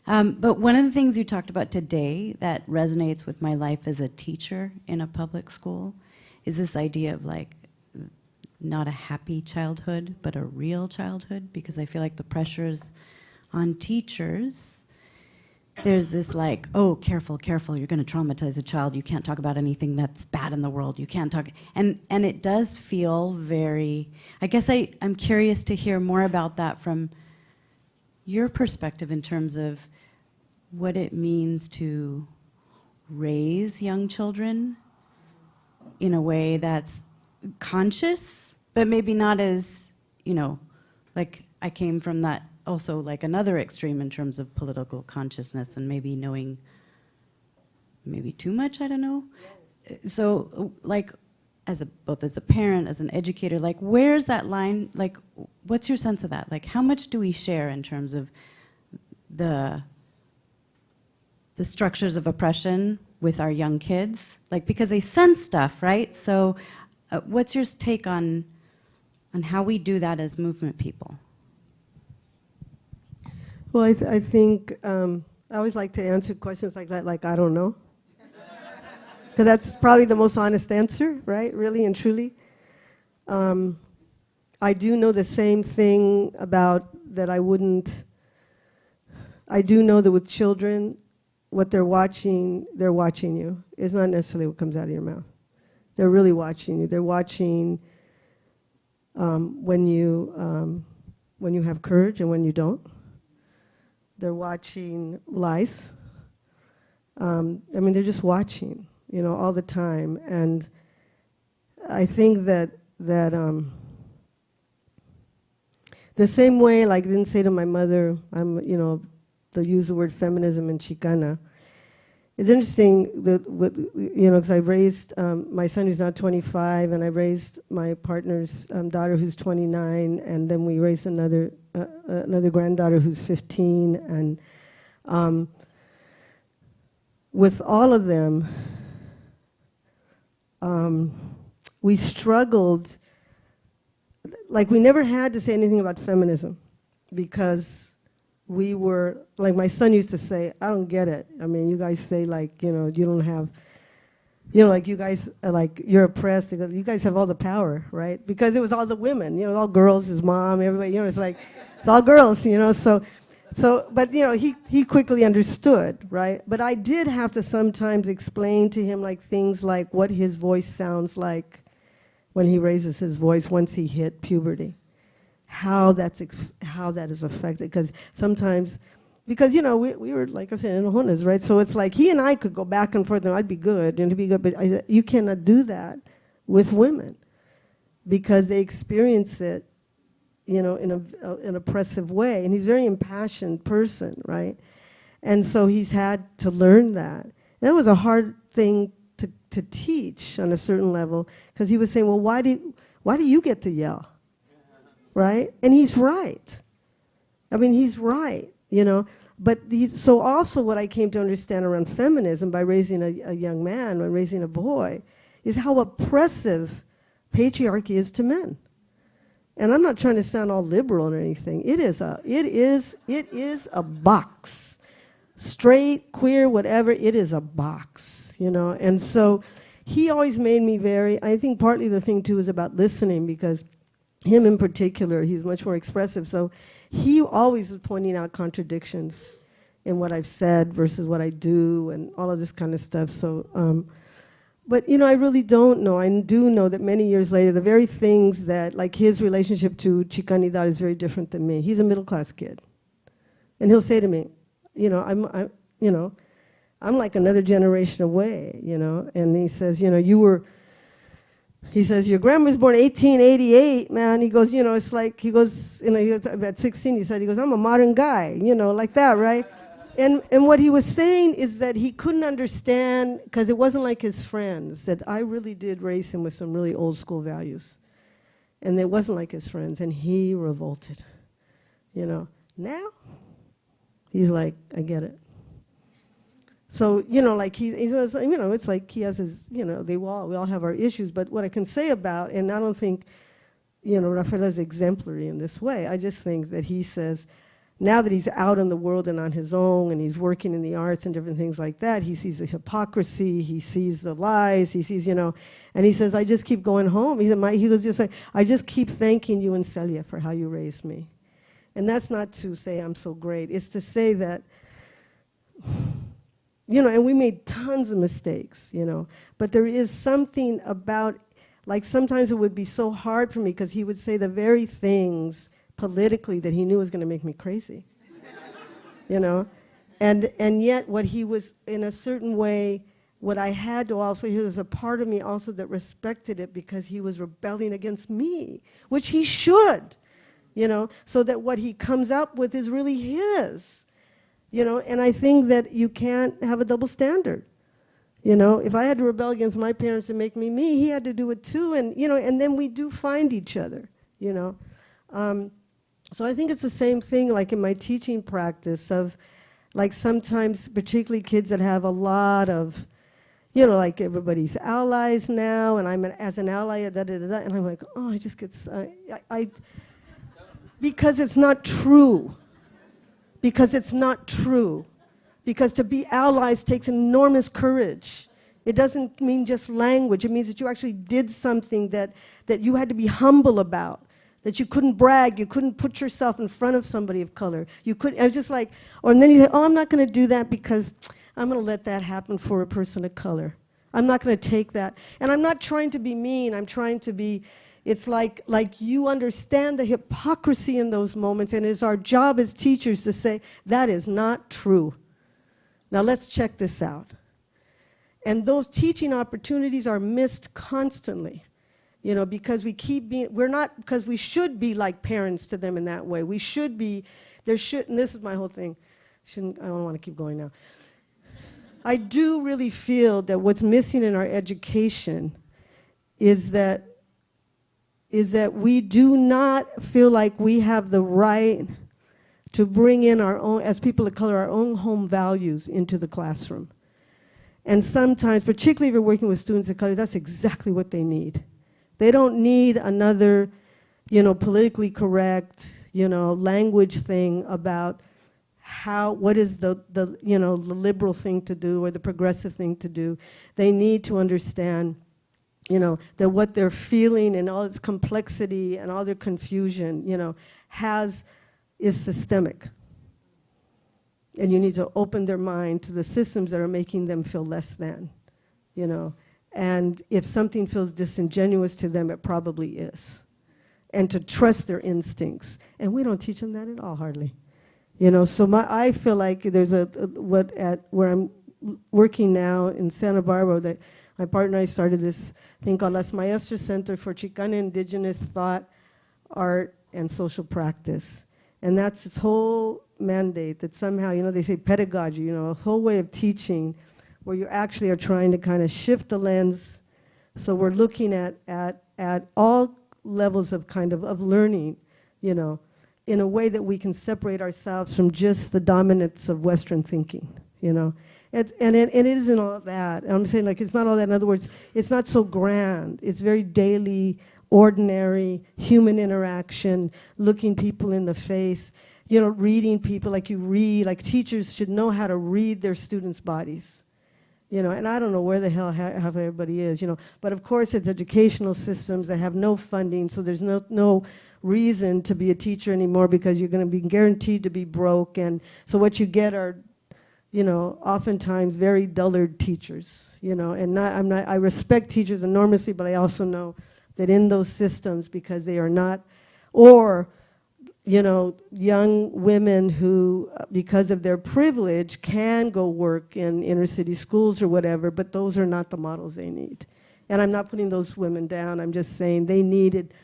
But one of the things you talked about today that resonates with my life as a teacher in a public school is this idea of like not a happy childhood, but a real childhood, because I feel like the pressures on teachers there's this like, oh, careful, careful, you're going to traumatize a child. You can't talk about anything that's bad in the world. You can't talk. And it does feel very, I guess I'm curious to hear more about that from your perspective in terms of what it means to raise young children in a way that's conscious, but maybe not as, like I came from that also like another extreme in terms of political consciousness and maybe knowing maybe too much, I don't know. So like both as a parent, as an educator, like where's that line, like what's your sense of that? Like how much do we share in terms of the structures of oppression with our young kids? Like because they sense stuff, right? So what's your take on how we do that as movement people? Well, I think I always like to answer questions like that, like I don't know. Because that's probably the most honest answer, right? Really and truly. I do know the same thing about that I do know that with children, what they're watching you. It's not necessarily what comes out of your mouth. They're really watching you. They're watching when you have courage and when you don't. They're watching lies. They're just watching, all the time. And I think that the same way, like I didn't say to my mother, they'll use the word feminism and Chicana. It's interesting that, because I raised my son who's now 25, and I raised my partner's daughter who's 29, and then we raised another granddaughter who's 15, and with all of them, we struggled. Like we never had to say anything about feminism, because we were, like my son used to say, I don't get it. You guys say like, you don't have, like you guys are like, you're oppressed. You guys have all the power, right? Because it was all the women, all girls, his mom, everybody, it's like, it's all girls, but he quickly understood, right? But I did have to sometimes explain to him like things like what his voice sounds like when he raises his voice once he hit puberty. How that is affected, because sometimes, we were, like I said, enojones, right? So it's like he and I could go back and forth, and I'd be good, and he'd be good, but you cannot do that with women, because they experience it, in an oppressive way, and he's a very impassioned person, right? And so he's had to learn that. And that was a hard thing to teach on a certain level, because he was saying, well, why do you get to yell? Right? And he's right. He's right, But so also what I came to understand around feminism by raising a young man or raising a boy is how oppressive patriarchy is to men. And I'm not trying to sound all liberal or anything. It is a box. Straight, queer, whatever, it is a box, And so he always made me I think partly the thing too is about listening, because him in particular, he's much more expressive. So he always was pointing out contradictions in what I've said versus what I do and all of this kind of stuff. So, but, I really don't know. I do know that many years later, the very things that, like his relationship to Chicanidad is very different than me. He's a middle-class kid. And he'll say to me, I'm like another generation away, And he says, he says, your grandma was born 1888, man. He goes, it's like, he goes, at 16, he said, I'm a modern guy, like that, right? And what he was saying is that he couldn't understand, because it wasn't like his friends, that I really did raise him with some really old school values. And it wasn't like his friends, and he revolted, Now, he's like, I get it. So, like he's it's like he has his, we all have our issues. But what I can say about, and I don't think, Rafael is exemplary in this way. I just think that he says, now that he's out in the world and on his own, and he's working in the arts and different things like that, he sees the hypocrisy, he sees the lies, he sees, and he says, I just keep going home. He was just like, I just keep thanking you and Celia for how you raised me. And that's not to say I'm so great. It's to say that you know, and we made tons of mistakes, you know, but there is something about, like sometimes it would be so hard for me because he would say the very things politically that he knew was going to make me crazy, you know, and yet what he was, in a certain way, what I had to also hear, there's a part of me also that respected it because he was rebelling against me, which he should, you know, so that what he comes up with is really his, you know, and I think that you can't have a double standard. You know, if I had to rebel against my parents and make me me, he had to do it too, and, you know, and then we do find each other, you know. So I think it's the same thing like in my teaching practice of, like sometimes particularly kids that have a lot of, you know, like everybody's allies now, and I'm as an ally, da, da, da, da, and I'm like, oh, I just get, because it's not true. Because it's not true. Because to be allies takes enormous courage. It doesn't mean just language. It means that you actually did something that you had to be humble about, that you couldn't brag, you couldn't put yourself in front of somebody of color. You could, I was just like, or and then you say, oh, I'm not going to do that because I'm going to let that happen for a person of color. I'm not going to take that. And I'm not trying to be mean. I'm trying to be, it's like you understand the hypocrisy in those moments, and it's our job as teachers to say, that is not true. Now let's check this out. And those teaching opportunities are missed constantly, you know, because we keep being, we're not, because we should be like parents to them in that way. We should be, there should, and this is my whole thing. I don't want to keep going now. I do really feel that what's missing in our education is that we do not feel like we have the right to bring in our own, as people of color, our own home values into the classroom. And sometimes, particularly if you're working with students of color, that's exactly what they need. They don't need another, you know, politically correct, you know, language thing about what is the you know, the liberal thing to do or the progressive thing to do. They need to understand, you know, that what they're feeling and all its complexity and all their confusion, you know, is systemic. And you need to open their mind to the systems that are making them feel less than, you know. And if something feels disingenuous to them, it probably is. And to trust their instincts. And we don't teach them that at all, hardly. You know, so I feel like there's where I'm working now in Santa Barbara, that my partner and I started this thing called Las Maestras Center for Chicana Indigenous Thought, Art, and Social Practice. And that's its whole mandate, that somehow, you know, they say pedagogy, you know, a whole way of teaching where you actually are trying to kind of shift the lens. So we're looking at all levels of kind of learning, you know, in a way that we can separate ourselves from just the dominance of Western thinking, you know. And it isn't all that. I'm saying, like, it's not all that. In other words, it's not so grand. It's very daily, ordinary, human interaction, looking people in the face, you know, reading people like you read. Like, teachers should know how to read their students' bodies, you know. And I don't know where the hell half everybody is, you know. But of course, it's educational systems that have no funding, so there's no reason to be a teacher anymore because you're going to be guaranteed to be broke. And so what you get are, you know, oftentimes very dullard teachers, you know. And I respect teachers enormously, but I also know that in those systems, because they are not, or, you know, young women who, because of their privilege, can go work in inner city schools or whatever, but those are not the models they need. And I'm not putting those women down. I'm just saying they needed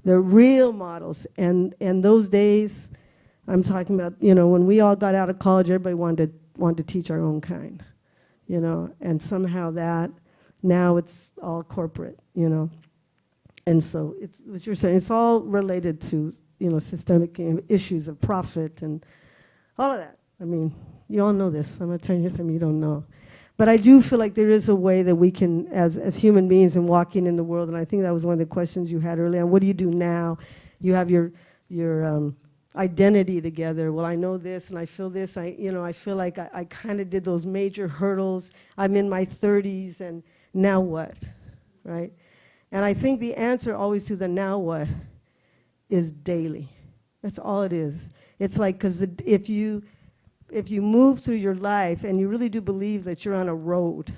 the real models. And those days, I'm talking about, you know, when we all got out of college, everybody wanted to teach our own kind, you know. And somehow that, now it's all corporate, you know. And so it's what you're saying, it's all related to, you know, systemic issues of profit and all of that. I mean, you all know this. I'm not telling you something you don't know. But I do feel like there is a way that we can, as human beings and walking in the world, and I think that was one of the questions you had earlier, what do you do now? You have your identity together. Well, I know this and I feel this. I feel like I kind of did those major hurdles. I'm in my 30s, and now what, right? And I think the answer always to the now what is daily. That's all it is. It's like, because if you if you move through your life and you really do believe that you're on a road,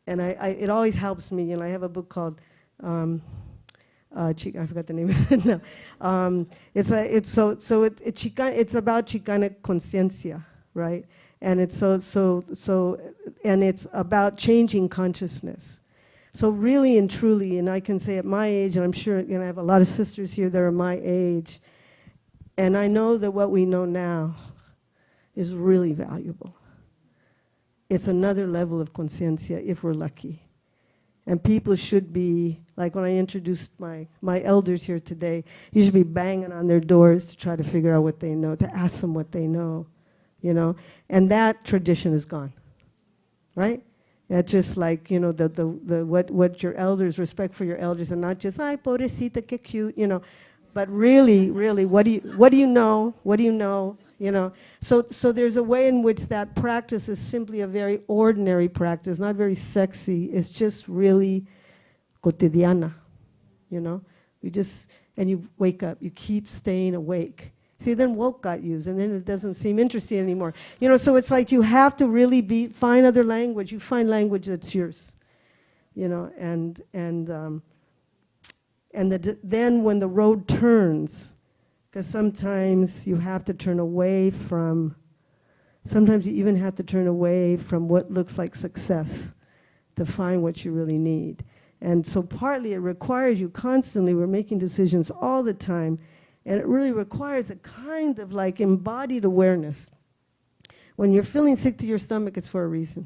and it always helps me, I have a book called, I forgot the name of it now. It's about Chicana conciencia, right? And it's and it's about changing consciousness. So really and truly, and I can say at my age, and I'm sure I have a lot of sisters here that are my age, and I know that what we know now is really valuable. It's another level of conciencia if we're lucky. And people should be, like when I introduced my elders here today, you should be banging on their doors to try to figure out what they know, to ask them what they know, And that tradition is gone, right? That's just like, what your elders, respect for your elders, and not just, ay, pobrecita, que cute, But really, what do you know? What do you know? So there's a way in which that practice is simply a very ordinary practice, not very sexy. It's just really cotidiana, and you wake up, you keep staying awake. See, then woke got used, and then it doesn't seem interesting anymore. So it's like you have to really find other language. You find language that's yours, then when the road turns, because sometimes you have to turn away from, sometimes you even have to turn away from what looks like success to find what you really need. And so partly it requires you constantly, we're making decisions all the time, and it really requires a kind of like embodied awareness. When you're feeling sick to your stomach, it's for a reason.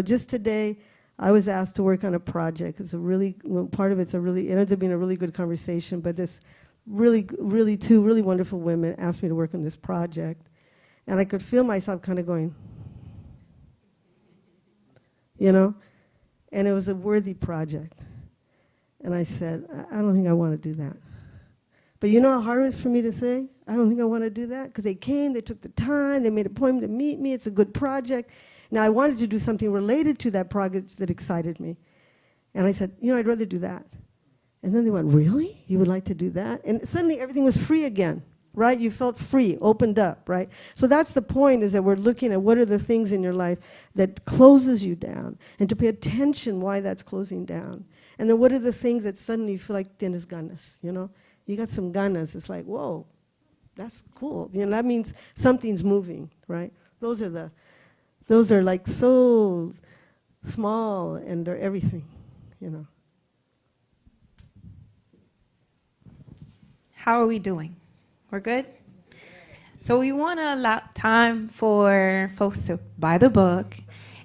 Just today, I was asked to work on a project. It's part of it ends up being a really good conversation, but this two really wonderful women asked me to work on this project. And I could feel myself kind of going, and it was a worthy project. And I said, I don't think I want to do that. But you know how hard it was for me to say, I don't think I want to do that? Because they came, they took the time, they made an appointment to meet me, it's a good project. Now, I wanted to do something related to that project that excited me. And I said, I'd rather do that. And then they went, really? You would like to do that? And suddenly everything was free again, right? You felt free, opened up, right? So that's the point, is that we're looking at what are the things in your life that closes you down, and to pay attention why that's closing down. And then what are the things that suddenly you feel like tienes ganas, You got some ganas. It's like, whoa, that's cool. That means something's moving, right? Those are like so small, and they're everything, How are we doing? We're good? So we want to allow time for folks to buy the book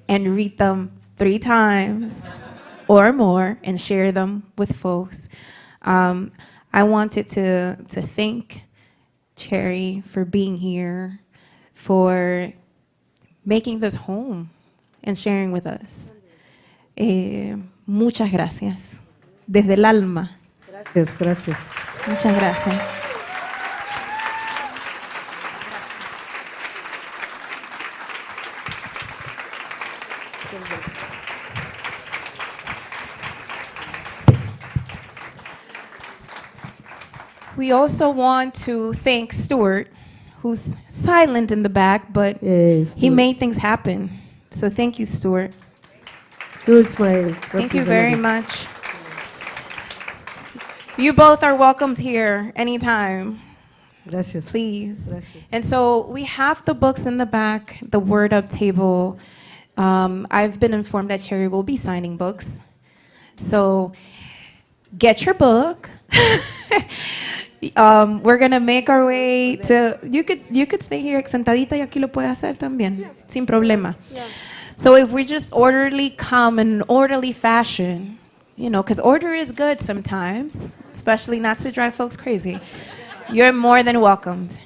and read them 3 times or more and share them with folks. I wanted to thank Cherríe for being here, for making this home and sharing with us. Muchas gracias. Desde el alma. Gracias. Muchas gracias. We also want to thank Stuart, who's silent in the back, but he made things happen. So thank you, Stuart. Stuart's my Thank you very much. You both are welcomed here anytime. Gracias. Please. Gracias. And so we have the books in the back, the Word Up table. I've been informed that Cherríe will be signing books. So get your book. We're gonna make our way to. You could stay here sentadita y aquí lo puede hacer también, sin problema. Yeah. So if we just orderly come in an orderly fashion, because order is good sometimes, especially not to drive folks crazy. You're more than welcomed.